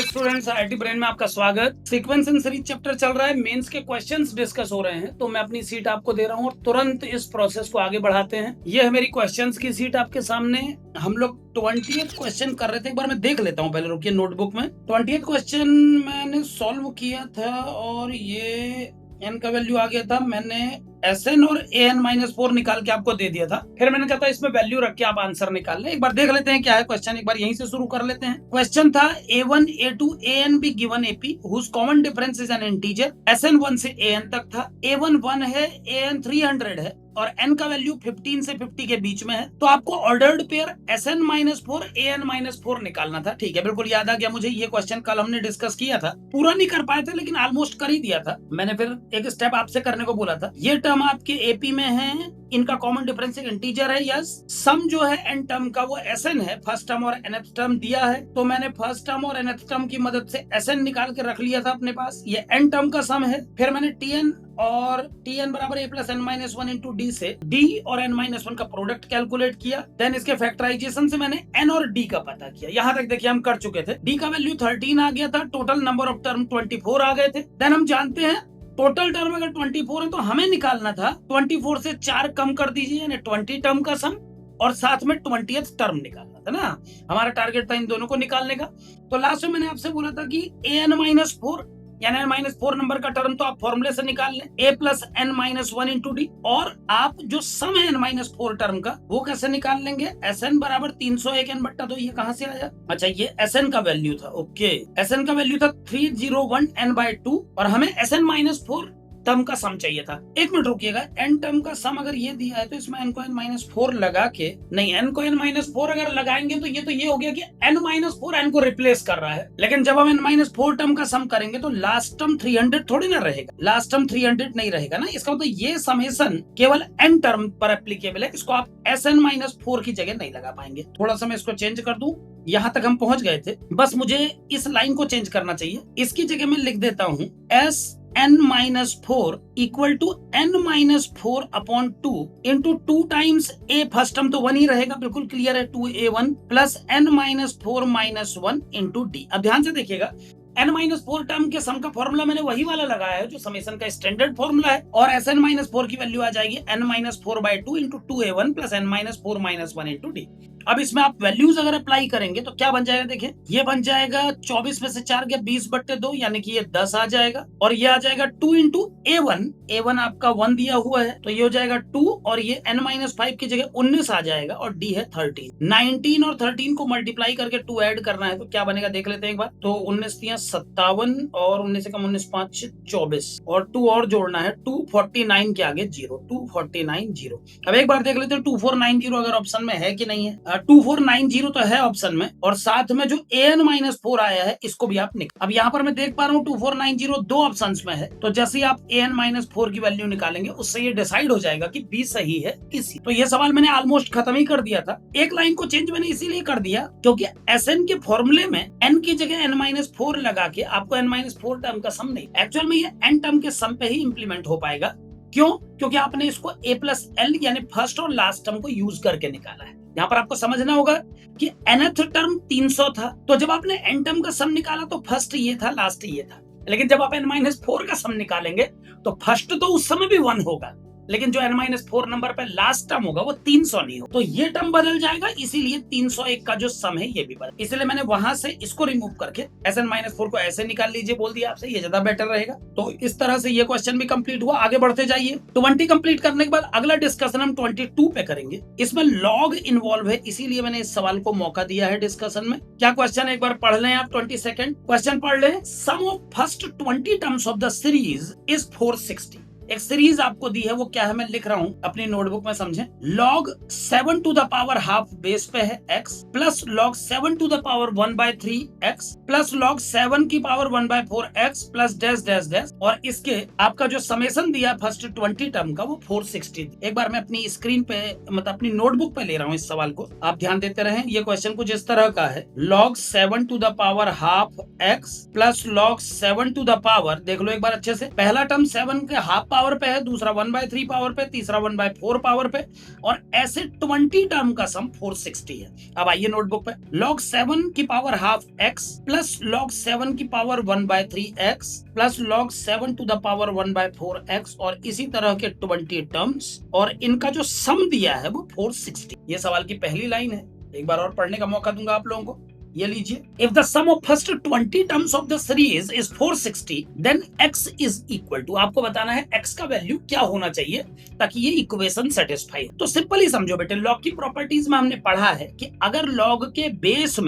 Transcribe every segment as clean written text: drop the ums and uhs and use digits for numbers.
Students, IIT brain में आपका स्वागत। सीक्वेंस एंड सीरीज चैप्टर चल रहा है, मेंस के क्वेश्चंस डिस्कस हो रहे हैं, तो मैं अपनी सीट आपको दे रहा हूं और तुरंत इस प्रोसेस को आगे बढ़ाते हैं। ये है मेरी क्वेश्चंस की सीट आपके सामने। हम लोग 20th क्वेश्चन कर रहे थे, एक बार मैं देख लेता हूं, पहले रुकिए नोटबुक में। 20th क्वेश्चन मैंने सॉल्व किया था और ये n का वैल्यू आ गया था। मैंने Sn और An-4 निकाल के आपको दे दिया था। फिर मैंने कहा था इसमें वैल्यू रख के आप आंसर निकाल लें। एक बार देख लेते हैं क्या है क्वेश्चन, एक बार यहीं से शुरू कर लेते हैं। क्वेश्चन था A1 A2 AN be given AP whose common difference is an integer। Sn 1 से An तक था। A1 1 है, An 300 है और n का वैल्यू 15 से 50 के बीच में है। तो आपको ऑर्डर्ड पेयर Sn-4 An-4 निकालना था। ठीक है, बिल्कुल याद आ गया मुझे। ये क्वेश्चन कल हमने डिस्कस किया था, पूरा नहीं कर पाए थे लेकिन ऑलमोस्ट कर ही दिया था। मैंने फिर एक स्टेप आपसे करने को बोला था। ये टर्म आपके एपी में है, इनका कॉमन डिफरेंस एक इंटीजर है। यस, सम जो है एन टर्म का वो Sn है। फर्स्ट टर्म और nth टर्म दिया है, तो मैंने फर्स्ट टर्म और nth टर्म की मदद से Sn निकाल के रख लिया था अपने पास। ये n टर्म का सम है। फिर मैंने Tn और Tn बराबर a plus n-1 into D से d और n-1 का प्रोडक्ट कैलकुलेट किया। देन इसके फैक्टराइजेशन से मैंने n और d का पता किया। यहाँ तक देखिए हम कर चुके थे। d का वैल्यू 13 आ गया था, टोटल नंबर ऑफ टर्म 24 आ गए थे। देन हम जानते हैं टोटल टर्म अगर 24 है तो हमें निकालना था 24 से 4 कम कर दीजिए, यानी 20 टर्म का सम और साथ में 20th टर्म निकालना था ना। हमारा टारगेट था इन दोनों को निकालने का। तो लास्ट में मैंने आपसे बोला था कि an-4 यानी n-4 नंबर का टर्म तो आप फॉर्मूले से निकाल लें, a plus n-1 into D. और आप जो सम है n-4 टर्म का वो कैसे निकाल लेंगे? Sn बराबर 301 n बट्टा 2। ये कहां से आया? अच्छा, ये Sn का वैल्यू था। ओके, Sn का वैल्यू था 301 n/2 और हमें Sn-4 टर्म का सम चाहिए था। एक मिनट रुकिएगा, n टर्म का सम अगर ये दिया है तो इसमें n को n-4 लगा के, नहीं, n को n-4 अगर लगाएंगे तो ये हो गया कि n-4 n को रिप्लेस कर रहा है। लेकिन जब हम n-4 टर्म का सम करेंगे तो लास्ट टर्म 300 थोड़ी ना रहेगा, लास्ट टर्म 300 नहीं रहेगा ना। इसका मतलब ये समेशन केवल n टर्म पर एप्लीकेबल है, इसको आप Sn-4 की जगह नहीं लगा पाएंगे। थोड़ा सा मैं इसको चेंज कर दूं, यहाँ तक हम पहुंच गए थे, बस मुझे इस लाइन को चेंज करना चाहिए। इसकी जगह मैं लिख देता हूं Sn-4 equal to n-4 upon 2 into 2 times a। First term तो 1 ही रहेगा, बिल्कुल क्लियर है, 2a1 plus n-4 -1 into D. अब ध्यान से देखिएगा, n-4 टर्म के सम का फॉर्मूला मैंने वही वाला लगाया है जो समेशन का स्टैंडर्ड फॉर्मूला है, और Sn-4 की वैल्यू आ जाएगी n-4/2 into 2a1 plus n-4 -1 into D. अब इसमें आप वैल्यूज अगर अप्लाई करेंगे तो क्या बन जाएगा? देखिए, ये बन जाएगा 24 में से 4 गया 20/2, यानी कि ये 10 आ जाएगा। और ये आ जाएगा 2 इंटू a1 आपका 1 दिया हुआ है तो ये हो जाएगा 2, और ये n-5 की जगह 19 आ जाएगा, और d है 13। 19 और 13 को मल्टीप्लाई करके 2 ऐड करना है तो क्या बनेगा देख लेते हैं एक बार। तो 19 57 और 19 से कम 19 5 24 और 2 और जोड़ना है, 249 के आगे 0, 249 0। अब एक बार देख लेते हैं 2490 अगर ऑप्शन में है कि नहीं है। 2490 तो है ऑप्शन में, और साथ में जो an-4 आया है इसको भी आप निकाल। अब यहाँ पर मैं देख पा रहा हूँ 2490 दो ऑप्शंस में है, तो जैसे ही आप an-4 की वैल्यू निकालेंगे उससे ये डिसाइड हो जाएगा कि b सही है कि c। तो ये सवाल मैंने ऑलमोस्ट खत्म ही कर दिया था। एक लाइन को चेंज मैंने इसीलिए कर दिया क्योंकि Sn के फॉर्मूले में n की जगह n-4 लगा के आपको n-4 टर्म का सम नहीं, एक्चुअल में ये n टर्म के सम पे ही इंप्लीमेंट हो पाएगा। क्यों? क्योंकि आपने इसको a प्लस l यानी फर्स्ट और लास्ट टर्म को यूज करके निकाला है। यहाँ पर आपको समझना होगा कि nth टर्म 300 था, तो जब आपने n टर्म का सम निकाला तो फर्स्ट ये था, लास्ट ये था। लेकिन जब आप n-4 का सम निकालेंगे तो फर्स्ट तो उस समय भी 1 होगा, लेकिन जो n-4 नंबर पे लास्ट टर्म होगा वो 300 नहीं होगा, तो ये टर्म बदल जाएगा, इसीलिए 301 का जो सम है ये भी बदल। इसलिए मैंने वहां से इसको रिमूव करके Sn-4 को ऐसे निकाल लीजिए बोल दिया आपसे, ये ज्यादा बेटर रहेगा। तो इस तरह से ये क्वेश्चन भी कंप्लीट हुआ। आगे बढ़ते जाइए। 20 कंप्लीट करने के बाद अगला डिस्कशन हम 22 पे करेंगे। इसमें लॉग इन्वॉल्व है, इसीलिए मैंने इस सवाल को मौका दिया है डिस्कशन में। क्या क्वेश्चन एक बार पढ़ लें आप, 22nd क्वेश्चन पढ़ लें। Sum of first 20 terms of the series is 460। एक सीरीज आपको दी है, वो क्या है मैं लिख रहा हूं अपनी नोटबुक में, समझें। log 7 to the power half base पे है x plus log 7 to the power 1/3 x plus log 7 की power 1/4 x plus dash dash dash, और इसके आपका जो समेशन दिया फर्स्ट 20 टर्म का वो 460। एक बार मैं अपनी स्क्रीन पे मतलब अपनी नोटबुक पे ले रहा हूँ इस सवाल को, आप ध्यान देते रहें। ये क्वेश्चन कुछ इस तरह का है, log 7 to the power half x plus log 7 to the power, देख लो एक बार अच्छे से, पहला टर्म 7 के हाफ पावर पे है, दूसरा 1/3 पावर पे, तीसरा 1/4 पावर पे, और ऐसे 20 टर्म का सम 460 है। अब आइए नोटबुक पे, log 7 की power half x plus log 7 की power 1/3x plus log 7 to the power 1/4x और इसी तरह के 20 टर्म्स, और इनका जो सम दिया है वो 460। ये सवाल की पहली लाइन है, एक बार और पढ़ने का मौका दूंगा आप लोगों को। ये लीजिए, if the sum of first 20 terms of the series is 460 then x is equal to, आपको बताना है x का वैल्यू क्या होना चाहिए ताकि ये इक्वेशन सेटिस्फाई हो। तो सिंपल ही समझो बेटे, लॉग की प्रॉपर्टीज में हमने पढ़ा है कि अगर लॉग के बेस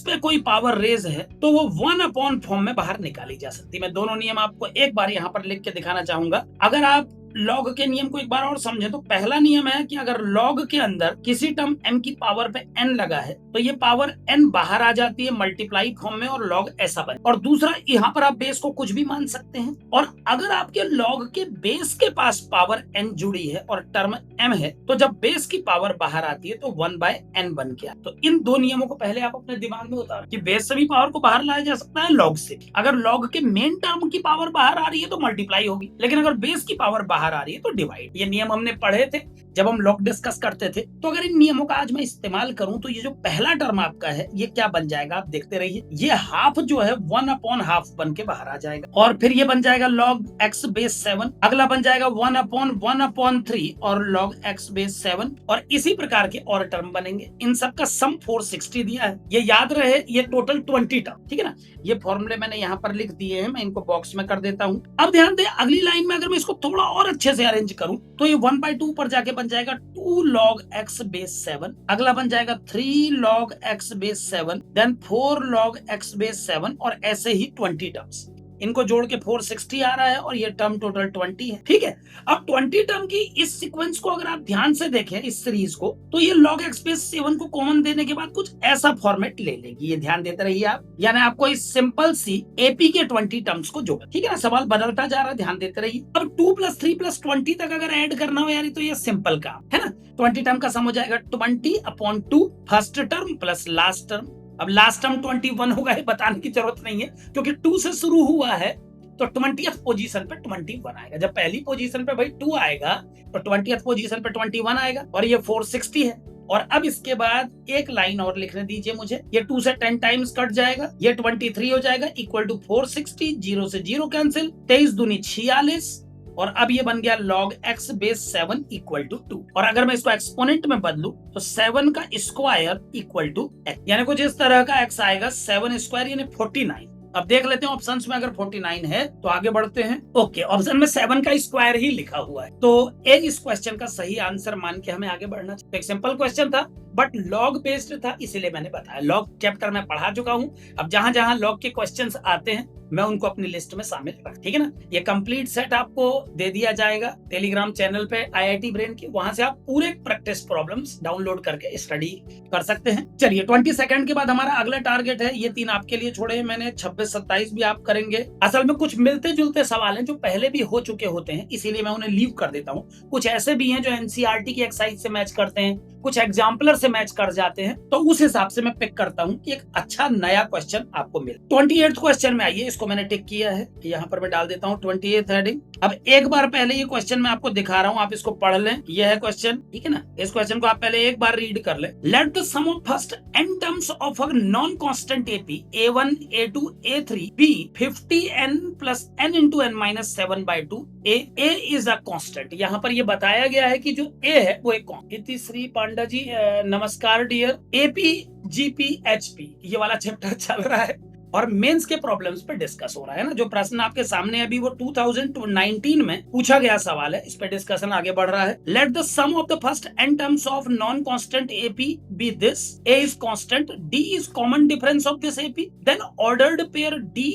पे कोई पावर रेज है तो वो 1 अपॉन फॉर्म में बाहर निकाली जा सकती है। मैं दोनों नियम आपको एक बार यहाँ पर लिख के दिखाना चाहूंगा। अगर आप लॉग के नियम को एक बार और समझे तो पहला नियम है कि अगर लॉग के अंदर किसी टर्म m की पावर पे n लगा है तो ये पावर n बाहर आ जाती है मल्टीप्लाई फॉर्म में और लॉग ऐसा बने। और दूसरा, यहाँ पर आप बेस को कुछ भी मान सकते हैं, और अगर आपके लॉग के बेस के पास पावर n जुड़ी है और टर्म m है तो जब बेस की पावर बाहर आती है तो 1/n बन गया। तो इन दो नियमों को पहले आप अपने दिमाग में उतारें कि बेस से भी पावर को बाहर लाया जा सकता है, लॉग से। अगर लॉग के मेन टर्म की पावर बाहर आ रही है तो मल्टीप्लाई होगी, लेकिन अगर बेस की पावर बाहर आ रही है तो डिवाइड। ये नियम हमने पढ़े थे जब हम लॉग डिस्कस करते थे। तो अगर इन नियमों का आज मैं इस्तेमाल करूं तो ये जो पहला टर्म आपका है ये क्या बन जाएगा, आप देखते रहिए। ये हाफ जो है 1 अपॉन हाफ बन के बाहर आ जाएगा, और फिर ये बन जाएगा log x बेस 7। अगला बन जाएगा 1/1/3 और log x बेस 7, और इसी प्रकार के और टर्म बनेंगे। इन सब का सम 460 दिया है, ये याद रहे, ये टोटल 20 टर्म, ठीक है ना। ये फॉर्मूले मैंने यहाँ पर लिख दिए हैं, मैं इनको बॉक्स में कर देता हूँ। अब ध्यान दे, अगली लाइन में अगर मैं इसको थोड़ा और अच्छे से अरेंज करूं तो ये 1/2 पर जाके बन जाएगा 2 log x बेस 7। अगला बन जाएगा 3 log x base 7, then 4 log x base 7, और ऐसे ही 20 टर्म्स। इनको जोड़ के 460 आ रहा है और ये टर्म टोटल 20 है, ठीक है। अब 20 टर्म की इस सीक्वेंस को अगर आप ध्यान से देखें, इस सीरीज को, तो ये log x बेस 7 को कॉमन देने के बाद कुछ ऐसा फॉर्मेट ले लेगी। ये ध्यान देते रहिए आप, यानी आपको इस सिंपल सी एपी के 20 टर्म्स को जोड़ा, ठीक है ना। सवाल बदलता जा रहा है, ध्यान देते रहिए। अब 2 + 3 + 20 तक अगर ऐड करना हो यार तो ये सिंपल काम है ना। 20 टर्म का सम हो जाएगा 20/2 first term plus last term. अब लास्ट टर्म 21 होगा, ये बताने की जरूरत नहीं है क्योंकि 2 से शुरू हुआ है तो 20th पोजीशन पे 21 आएगा। जब पहली पोजीशन पे भाई 2 आएगा तो 20th पोजीशन पे 21 आएगा, और ये 460 है। और अब इसके बाद एक लाइन और लिखने दीजिए मुझे, ये 2 से 10 टाइम्स कट जाएगा, ये 23 हो जाएगा इक्वल टू 460, 0 से 0 कैंसिल, 23 दूनी 46, और अब ये बन गया log x base 7 equal to 2। और अगर मैं इसको एक्सपोनेंट में बदलूं तो 7 का स्क्वायर इक्वल टू x, यानी कुछ इस तरह का x आएगा, 7 स्क्वायर यानी 49। अब देख लेते हैं ऑप्शंस में, अगर 49 है तो आगे बढ़ते हैं। ओके, ऑप्शन में 7 का स्क्वायर ही लिखा हुआ है, तो ए इस क्वेश्चन का सही आंसर मान के हमें आगे बढ़ना चाहिए। एक सिंपल क्वेश्चन था बट लॉग बेस्ड था, इसीलिए मैंने बताया। लॉग चैप्टर में पढ़ा चुका हूं, अब जहां जहां लॉग के क्वेश्चंस आते हैं मैं उनको अपनी लिस्ट में शामिल रख, ठीक है ना। ये कंप्लीट सेट आपको दे दिया जाएगा टेलीग्राम चैनल पे IIT ब्रेन की, वहां से आप पूरे प्रैक्टिस प्रॉब्लम्स डाउनलोड करके स्टडी कर सकते हैं। चलिए 20 सेकंड के बाद हमारा अगला टारगेट है, ये 3 आपके लिए छोड़े हैं मैंने, 26-27 भी आप करेंगे। असल में कुछ मिलते जुलते सवाल हैं जो पहले भी हो चुके होते हैं, इसीलिए मैं उन्हें लीव कर देता हूँ। कुछ ऐसे भी हैं जो NCERT की एक्सरसाइज से मैच करते हैं, कुछ एग्जाम्पलर से मैच कर जाते हैं, तो उस हिसाब से मैं पिक करता हूं कि एक अच्छा नया क्वेश्चन आपको मिले। 28th क्वेश्चन में आइए, इसको मैंने टिक किया है, यहाँ पर मैं डाल देता हूँ 28th हेडिंग। अब एक बार पहले ये क्वेश्चन मैं आपको दिखा रहा हूँ, आप इसको पढ़ लें। यह है क्वेश्चन, ठीक है ना। इस क्वेश्चन को आप पहले एक बार रीड कर लें। Let the sum of first n terms of a non constant AP A1 A2 A3 be 50n plus n into n minus 7/2 A is a constant। यहाँ पर ये बताया गया है कि जो A है वो एक इति श्री पांडा जी नमस्कार डियर। AP GP HP ये वाला चैप्टर चल रहा है और मेंस के प्रॉब्लम्स पे डिस्कस हो रहा है ना। जो प्रश्न आपके सामने अभी वो 2019 में पूछा गया सवाल है, इस पे डिस्कशन आगे बढ़ रहा है। Let the sum of the first n terms of non constant AP be this, A is constant, D is common difference of this AP, then ordered pair D,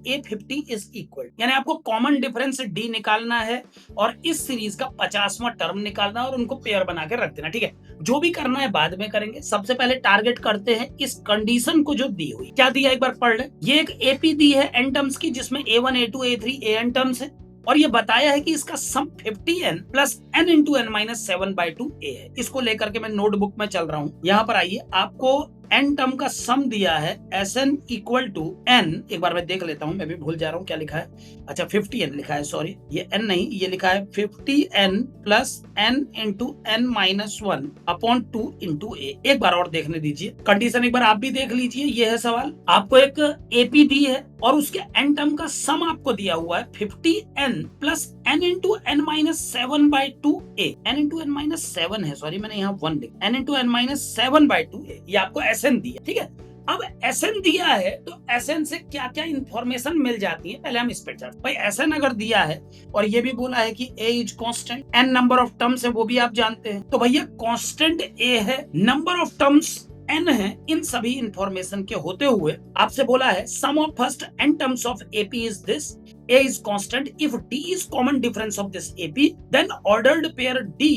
A50 is equal. यानी आपको common difference D निकालना है और इस series का 50वां term निकालना है और उनको पेयर बना के रख देना, ठीक है। जो भी करना है बाद में करेंगे, सबसे पहले टारगेट करते हैं इस कंडीशन को जो दी हुई। क्या दिया एक बार पढ़ ले। ये एक AP दी है n टर्म्स की, जिसमें A1 A2 A3 AN terms है, और ये बताया है कि इसका सम 50n plus n into n minus 7/2 A है। इसको लेकर के मैं नोटबुक में चल रहा हूँ। यहाँ पर आइए, आपको n टर्म का सम दिया है Sn इक्वल टू n, एक बार मैं देख लेता हूं, मैं भी भूल जा रहा हूं क्या लिखा है, अच्छा 50n लिखा है, सॉरी ये n नहीं, ये लिखा है 50n plus n into n minus 1 upon 2 into a। एक बार और देखने दीजिए कंडीशन, एक बार आप भी देख लीजिए। ये है सवाल, आपको एक AP दी है और उसके n टर्म का सम आपको दिया हुआ है 50n plus n into n minus 7 by 2a, n into n minus 7 है, सॉरी मैंने यहाँ 1 लिखा, n into n minus 7 by 2a, ये आपको Sn दिया, ठीक है। अब Sn दिया है तो Sn से क्या क्या इंफॉर्मेशन मिल जाती है, पहले हम इस पे चलते। भाई Sn अगर दिया है और ये भी बोला है कि a is constant, n number of terms है वो भी आप जानते हैं, तो भैया कांस्टेंट a है, नंबर ऑफ टर्म्स n है, इन सभी इंफॉर्मेशन के होते हुए आपसे बोला है sum of first n terms of AP is this, a is constant if d is common difference of this AP then ordered pair d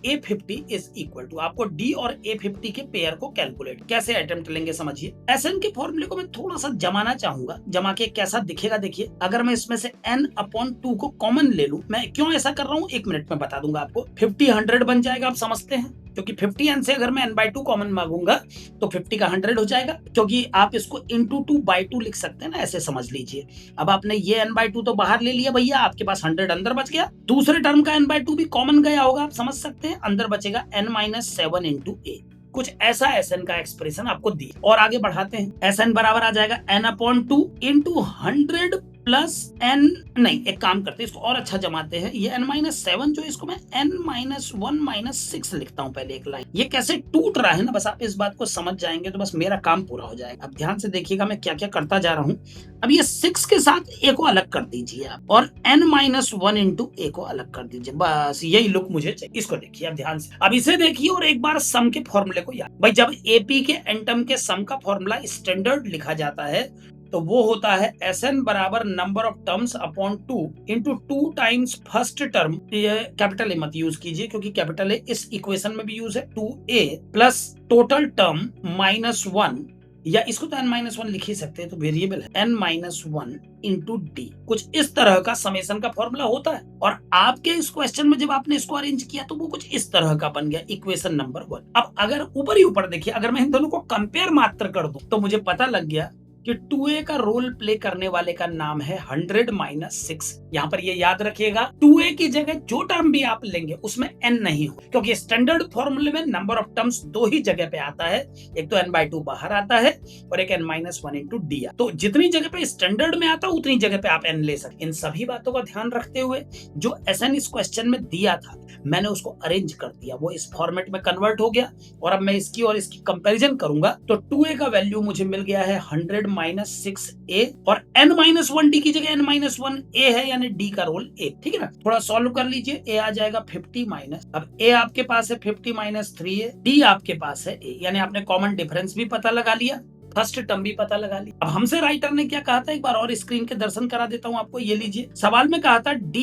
A50 is equal to, आपको D और A50 के pair को calculate कैसे attempt लेंगे समझिए। Sn के फॉर्मूले को मैं थोड़ा सा जमाना चाहूंगा, जमा के कैसा दिखेगा देखिए। अगर मैं इसमें से n अपॉन 2 को कॉमन ले लूं, मैं क्यों ऐसा कर रहा हूं 1 मिनट में बता दूंगा आपको। 50 100 बन जाएगा, आप समझते हैं, क्योंकि 50n से अगर मैं n/2 कॉमन मांगूंगा तो 50 का 100 हो जाएगा, क्योंकि आप इसको इंटू 2/2 लिख सकते हैं ना, ऐसे समझ लीजिए। अब आपने ये n/2 तो बाहर ले लिया भैया, आपके पास 100 अंदर बच गया, दूसरे टर्म का n/2 भी कॉमन गया होगा, आप समझ सकते हैं, अंदर बचेगा n-7 इंटू a। कुछ ऐसा Sn का एक्सप्रेशन आपको दी और आगे बढ़ाते हैं। Sn बराबर आ जाएगा n/2 इंटू 100 प्लस n, नहीं एक काम करते हैं, इसको और अच्छा जमाते हैं, ये n-7 जो इसको मैं n-1-6 लिखता हूं पहले एक लाइन। ये कैसे टूट रहा है ना, बस आप इस बात को समझ जाएंगे तो बस मेरा काम पूरा हो जाएगा। अब ध्यान से देखिएगा मैं क्या क्या करता जा रहा हूं। अब ये 6 के साथ a को अलग कर दीजिए आप, और n-1 इंटू a को अलग कर दीजिए, बस यही लुक मुझे चाहिए। इसको देखिए अब ध्यान से, अब इसे देखिए और एक बार सम के फॉर्मूले को याद। भाई जब AP के n टर्म के सम का फॉर्मूला स्टैंडर्ड लिखा जाता है तो वो होता है Sn बराबर number of terms upon 2 into 2 times first term, ये कैपिटल ए मत यूज कीजिए क्योंकि कैपिटल ए इस इक्वेशन में भी यूज है, 2a plus total term minus 1, या इसको तो n-1 लिख ही सकते हैं, तो वेरिएबल है n-1 इंटू d। कुछ इस तरह का समेशन का फॉर्मूला होता है, और आपके इस क्वेश्चन में जब आपने इसको अरेंज किया तो वो कुछ इस तरह का बन गया इक्वेशन नंबर 1। अब अगर ऊपर ही ऊपर देखिए, अगर मैं इन दोनों को कंपेयर मात्र कर दूं तो मुझे पता लग गया कि 2a का रोल प्ले करने वाले का नाम है 100-6। यहाँ पर ये याद रखिएगा, 2a की जगह जो टर्म भी आप लेंगे उसमें n नहीं हो, क्योंकि स्टैंडर्ड फॉर्मूले में नंबर ऑफ टर्म्स 2 ही जगह पे आता है, एक तो n/2 बाहर आता है और एक n-1 इंटू d। तो जितनी जगह पे स्टैंडर्ड में आता उतनी जगह पे आप n ले सकते। इन सभी बातों का ध्यान रखते हुए जो Sn इस क्वेश्चन में दिया था मैंने उसको अरेंज कर दिया, वो इस फॉर्मेट में कन्वर्ट हो गया, और अब मैं इसकी और इसकी कंपेरिजन करूंगा तो 2a का वैल्यू मुझे मिल गया है 100-6a, और n-1d की जगह n-1a है, यानी d का रोल a, ठीक है ना। थोड़ा सॉल्व कर लीजिए, a आ जाएगा 50 माइनस, अब a आपके पास है 50 माइनस 3a, d आपके पास है a, यानी आपने कॉमन डिफरेंस भी पता लगा लिया, फर्स्ट टर्म भी पता लगा ली। अब हमसे राइटर ने क्या कहा था, एक बार और स्क्रीन के दर्शन करा देता हूं आपको, ये लीजिए। सवाल में कहा था d,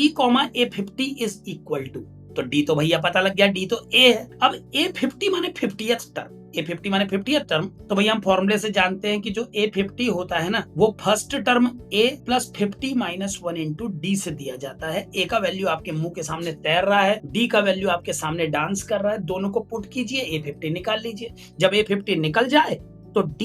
A50 is equal to, तो d तो भैया पता लग गया, d तो a है। अब A50 माने 50th टर्म, A50 माने 50th टर्म, तो भैया हम फॉर्मूले से जानते हैं कि जो A50 होता है ना वो first term a plus 50 minus 1 into D से दिया जाता है। a का वैल्यू आपके मुंह के सामने तैर रहा है, d का वैल्यू आपके सामने डांस कर रहा है, दोनों को पुट कीजिए, A50 निकाल लीजिए। जब A50 निकल जाए तो D,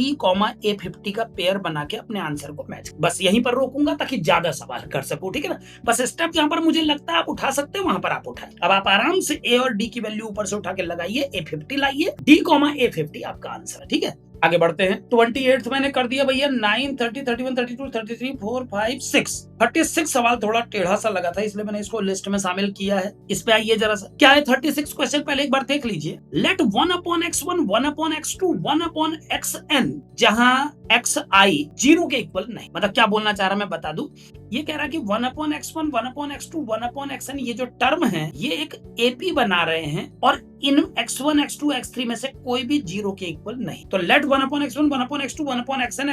A50 का पेयर बना के अपने आंसर को मैच। बस यहीं पर रोकूंगा ताकि ज्यादा सवाल कर सकूं, ठीक है ना। बस स्टेप जहां पर मुझे लगता है आप उठा सकते हैं वहां पर आप उठाएं। अब आप आराम से A और D की वैल्यू ऊपर से उठा के लगाइए, A50 लाइए, D, A50 आपका आंसर है, ठीक है। आगे बढ़ते हैं। 28 मैंने कर दिया भैया, 9, 30, 31, 32, 33, 4, 5, 6, 36 सवाल थोड़ा टेढ़ा सा लगा था इसलिए मैंने इसको लिस्ट में शामिल किया है। इस पे आइए जरा सा, क्या है 36 क्वेश्चन, पहले एक बार देख लीजिए। लेट 1/x1, 1/x2, 1/xn, जहां xi 0 के इक्वल नहीं, मतलब क्या बोलना चाह रहा मैं बता दूं। ये कह रहा कि 1/x1, 1/x2, 1/xn ये जो टर्म है ये एक AP बना रहे हैं, और इन x1, x2, x3 में से कोई भी 0 के इक्वल नहीं। तो late 1/x1, 1/x2, 1/xn,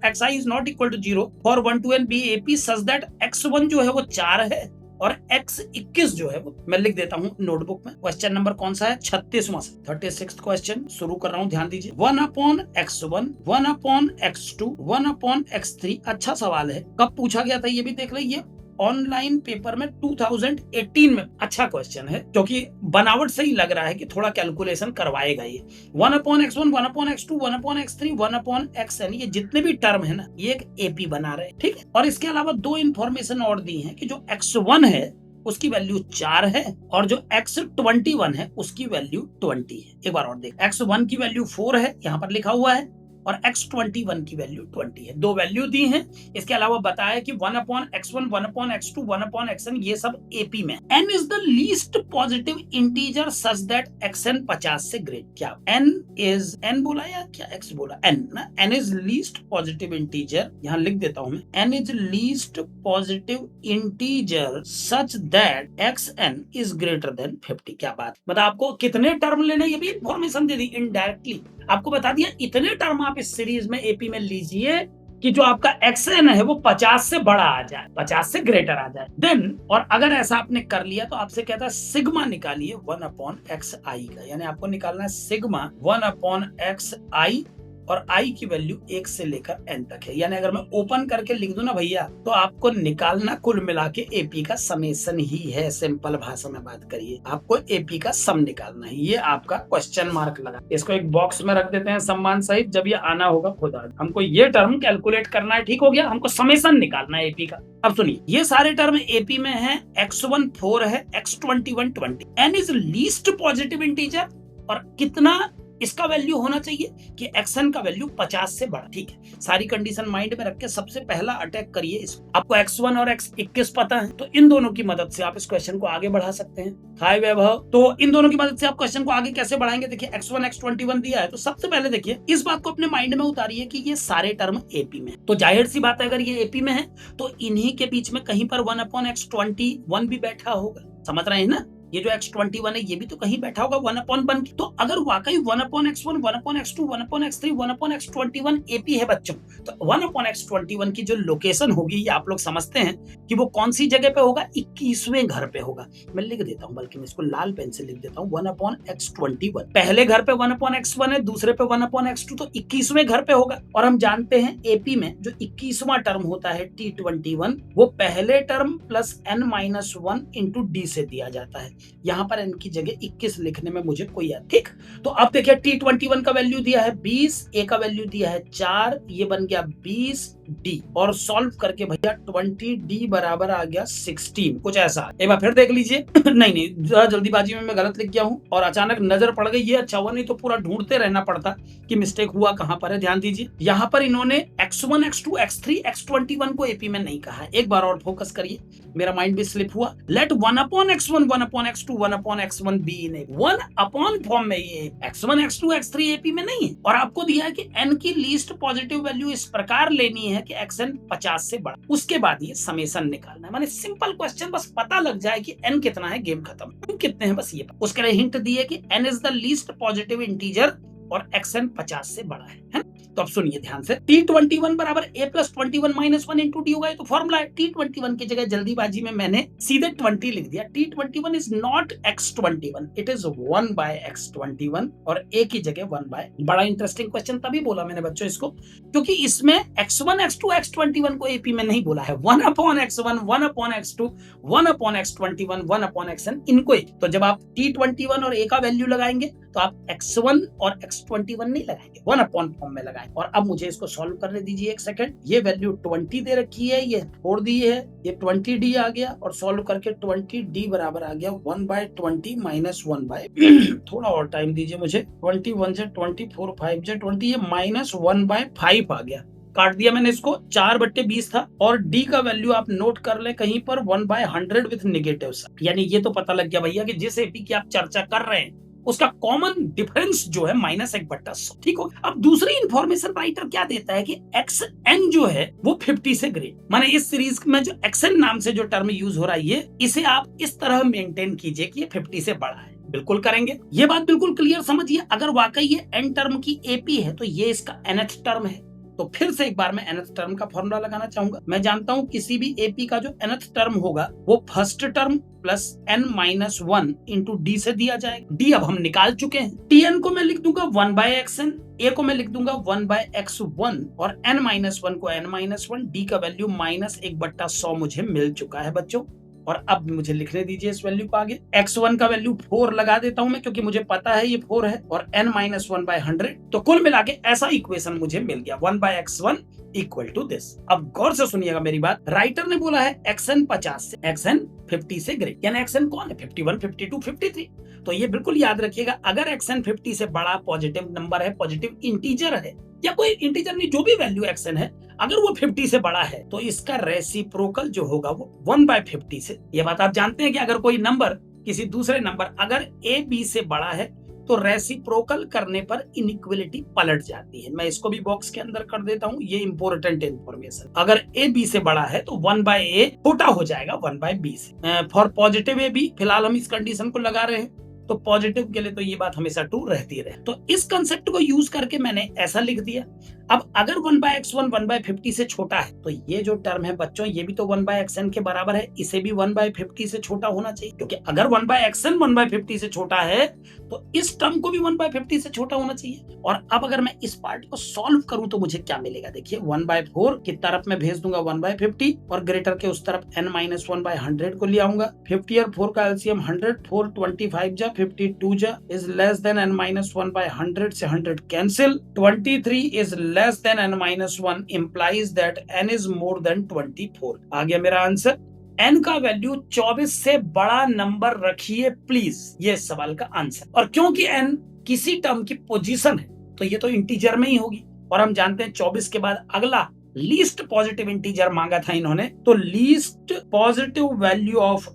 xi is not equal to 0 for 1 to n be AP such that x1 जो है वो 4 है और x21 जो है वो मैं लिख देता हूं नोटबुक में। क्वेश्चन नंबर कौन सा है, 36वां 36 क्वेश्चन शुरू कर रहा हूं, ध्यान दीजिए। 1/x1, 1/x2, 1/x3, अच्छा सवाल है, कब पूछा गया था ये भी देख लीजिए। ऑनलाइन पेपर में 2018 में। अच्छा क्वेश्चन है क्योंकि बनावट से ही लग रहा है कि थोड़ा कैलकुलेशन करवाएगा ये। 1/x1, 1/x2, 1/x3, 1/xn, ये जितने भी टर्म है ना, ये एक एपी बना रहे हैं, ठीक है। और इसके अलावा दो इंफॉर्मेशन और दी है कि जो x1 है उसकी वैल्यू 4 है और जो x21 है उसकी वैल्यू 20 है। एक बार और देख, x1 की वैल्यू 4 है, यहाँ पर लिखा हुआ है, और x21 की वैल्यू 20 है। दो वैल्यू दी हैं। इसके अलावा बताया कि 1/x1, 1/x2, 1/xn ये सब एपी में। n is the least positive integer such that xn 50 से ग्रेट। क्या n बोला या क्या x बोला? n ना, n is least positive integer, यहाँ लिख देता हूं मैं, n is least positive integer such that xn is greater than 50। क्या बात, मतलब आपको कितने टर्म लेने ये भी इंफॉर्मेशन दे दी इनडायरेक्टली। आपको बता दिया इतने टर्म आप इस सीरीज में एपी में लीजिए कि जो आपका xn है वो 50 से बड़ा आ जाए, 50 से ग्रेटर आ जाए। देन और अगर ऐसा आपने कर लिया तो आपसे कहता है सिग्मा निकालिए 1/xi का, यानी आपको निकालना है सिग्मा 1/xi और i की वैल्यू 1 से लेकर n तक है। यानी अगर मैं ओपन करके लिख दूं ना भैया, तो आपको निकालना कुल मिला के एपी का समेशन ही है। सिंपल भाषा में बात करिए, आपको एपी का सम निकालना है। ये आपका क्वेश्चन मार्क लगा, इसको एक बॉक्स में रख देते हैं सम्मान सहित। जब ये आना होगा खुदा, हमको ये टर्म कैलकुलेट करना है, ठीक हो गया। हमको समेशन निकालना है एपी का। अब सुनिए, ये सारे टर्म एपी में है। x1 4 है, x21 20। n is least positive integer और कितना इसका वैल्यू होना चाहिए कि xn का वैल्यू 50 से बड़ा, ठीक है। सारी कंडीशन माइंड में रख के सबसे पहला अटैक करिए इसको। आपको x1 और x21 पता है, तो इन दोनों की मदद से आप इस क्वेश्चन को आगे बढ़ा सकते हैं। हाय वैभव, तो इन दोनों की मदद से आप क्वेश्चन को आगे कैसे बढ़ाएंगे? देखिए x1 x21 दिया है, तो सबसे पहले देखिए इस बात को अपने माइंड में उतारिए कि ये सारे टर्म एपी में, तो जाहिर सी बात है अगर ये एपी में है तो इन्हीं के बीच में कहीं पर 1/x21 भी बैठा होगा। समझ रहे हैं ना? ये जो x21 है ये भी तो कहीं बैठा होगा 1/1। तो अगर वाकई 1/x1, 1/x2, 1/x3, 1/x21 AP है बच्चों, तो 1/x21 की जो लोकेशन होगी ये आप लोग समझते हैं कि वो कौन सी जगह पे होगा? 21वें घर पे होगा। मैं लिख देता हूं, बल्कि मैं इसको लाल पेन से लिख देता हूं, 1/x21। पहले घर पे 1/x1 है, दूसरे पे 1/x2, तो 21वें घर पे होगा। और हम जानते हैं एपी में जो 21वां टर्म होता है t21, वो पहले term plus n-1 into D से दिया जाता है। यहाँ पर n की जगह 21 लिखने में मुझे कोई है, ठीक। तो अब देखिए t21 का वैल्यू दिया है 20, a का वैल्यू दिया है 4, ये बन गया 20 डी, और सॉल्व करके भैया 20 डी बराबर आ गया 16, कुछ ऐसा। एक बार फिर देख लीजिए। नहीं जरा जल्दीबाजी में मैं गलत लिख गया हूँ और अचानक नजर पड़ गई, ये अच्छा हुआ, नहीं तो पूरा ढूंढते रहना पड़ता कि मिस्टेक हुआ कहां पर है। ध्यान दीजिए, यहाँ पर इन्होंने x1 x2 x3 x21 को एपी में नहीं कहा है। एक बार और फोकस करिए, मेरा माइंड भी स्लिप हुआ। Late 1/x1, 1/x2, 1/x1 be in 1 form में, ये x1 x2 x3 एपी में नहीं है। और आपको दिया है कि n की लीस्ट पॉजिटिव वैल्यू इस प्रकार लेनी है कि xn 50 से बड़ा, उसके बाद ये समेशन निकालना है। माने सिंपल क्वेश्चन, बस पता लग जाए कि n कितना है, गेम खत्म। n कितने हैं बस ये। उसके लिए हिंट दिए कि n is the least positive integer और xn 50 से बड़ा है। तो अब सुनिए ध्यान से, t21 बराबर a plus 21 minus 1 into D होगा। तो फॉर्मूला है, t21 की जगह जल्दीबाजी में मैंने सीधे 20 लिख दिया। t21 is not x21, it is 1/x21 और a की जगह 1/। बड़ा इंटरेस्टिंग क्वेश्चन तभी बोला मैंने बच्चों इसको, क्योंकि इसमें x1 x2 x21 को एपी में नहीं बोला है। 1/x1, 1/x2, 1/x21, 1/xn इनको ही। तो जब आप t21 और a का वैल्यू लगाएंगे तो आप x1 और x21 नहीं लगाएंगे, 1/, फॉर्म में लगाएंगे। और अब मुझे इसको सॉल्व करने दीजिए एक सेकंड। ये वैल्यू 20 दे रखी है, ये 4 दी है, ये 20d आ गया, और सॉल्व करके 20d बराबर आ गया 1/20 माइनस 1/। थोड़ा और टाइम दीजिए मुझे। 21 से 24, 5 से 20, ये माइनस 1/5 आ गया। काट दिया मैंने इसको, 4/20 था। और d का वैल्यू आप नोट कर ले कहीं पर 1/100 विथ नेगेटिव। यानी ये तो पता लग गया भैया कि जिस एपी की आप चर्चा कर रहे हैं उसका कॉमन डिफरेंस जो है -1/100, ठीक हो। अब दूसरी इंफॉर्मेशन राइटर क्या देता है कि xn जो है वो 50 से ग्रेट। माने इस सीरीज में जो xn नाम से जो टर्म यूज हो रहा है, इसे आप इस तरह मेंटेन कीजिए कि ये 50 से बड़ा है। बिल्कुल करेंगे, ये बात बिल्कुल क्लियर समझिए। अगर वाकई ये n टर्म की एपी है तो ये इसका nth टर्म है। तो फिर से एक बार मैं nth टर्म का फॉर्मूला लगाना चाहूंगा। मैं जानता हूं किसी भी एपी का जो nth टर्म होगा वो first term plus n-1 into D से दिया जाएगा। डी अब हम निकाल चुके हैं। tn को मैं लिख दूंगा 1/xn, a को मैं लिख दूंगा 1/x1 और n-1 को n-1, डी का वैल्यू -1/100 मुझे मिल चुका है बच्चों। और अब मुझे लिखने दीजिए इस वैल्यू को आगे। x1 का वैल्यू 4 लगा देता हूं मैं, क्योंकि मुझे पता है ये 4 है, और n-1/100। तो कुल मिला के ऐसा इक्वेशन मुझे मिल गया 1/x1 इक्वल टू दिस। अब गौर से सुनिएगा मेरी बात। राइटर ने बोला है xn 50 से, xn 50 से ग्रेट, यानी xn कौन है? 51, 52, 53। तो ये बिल्कुल याद रखिएगा, अगर xn 50 से बड़ा पॉजिटिव नंबर है, पॉजिटिव इंटीजर है, या कोई इंटीजर नहीं, जो भी वैल्यू xn है, अगर वो 50 से बड़ा है तो इसका रेसिप्रोकल जो होगा वो 1/50 से। ये बात आप जानते हैं कि अगर कोई नंबर किसी दूसरे नंबर अगर a b से बड़ा है तो रेसिप्रोकल करने पर इनइक्वलिटी पलट जाती है। मैं इसको भी बॉक्स के अंदर कर देता हूं, ये इंपॉर्टेंट इंफॉर्मेशन। अगर a b से बड़ा है तो 1/a छोटा हो जाएगा 1/b से। फॉर पॉजिटिव a b फिलहाल हम इस कंडीशन को लगा रहे हैं, तो पॉजिटिव के लिए तो ये बात हमेशा ट्रू रहती रहे। तो इस कंसेप्ट को यूज करके मैंने ऐसा लिख दिया। अब अगर 1/x1 1/50 से छोटा है तो ये जो टर्म है बच्चों, ये भी तो 1/xn के बराबर है, इसे भी 1/50 से छोटा होना चाहिए, क्योंकि अगर 1/xn 1/50 से छोटा है तो इस टर्म को भी 1/50 से छोटा होना चाहिए। और अब अगर मैं इस पार्ट को सॉल्व करूं तो मुझे क्या मिलेगा? देखिए 1/4 की तरफ मैं भेज दूंगा 1/50 और ग्रेटर के उस तरफ n-1/100 को ले आऊंगा। 50 और 4 का एलसीएम 100, 4 25 जा 52 जा इज लेस देन n-1/100 से 100 cancel. 23 is less than n-1 implies that n is more than 24। आ गया मेरा आंसर। n का वैल्यू 24 से बड़ा नंबर रखिए प्लीज, ये सवाल का आंसर। और क्योंकि n किसी टर्म की पोजीशन है तो ये तो इंटीजर में ही होगी, और हम जानते हैं 24 के बाद अगला लीस्ट पॉजिटिव इंटीजर मांगा था इन्होंने, तो least positive value of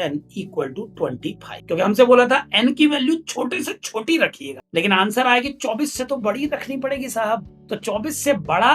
n equal to 25, क्योंकि हमसे बोला था n की वैल्यू छोटे से छोटी रखिएगा, लेकिन आंसर आएगी 24 से तो बड़ी रखनी पड़ेगी साहब। तो 24 से बड़ा,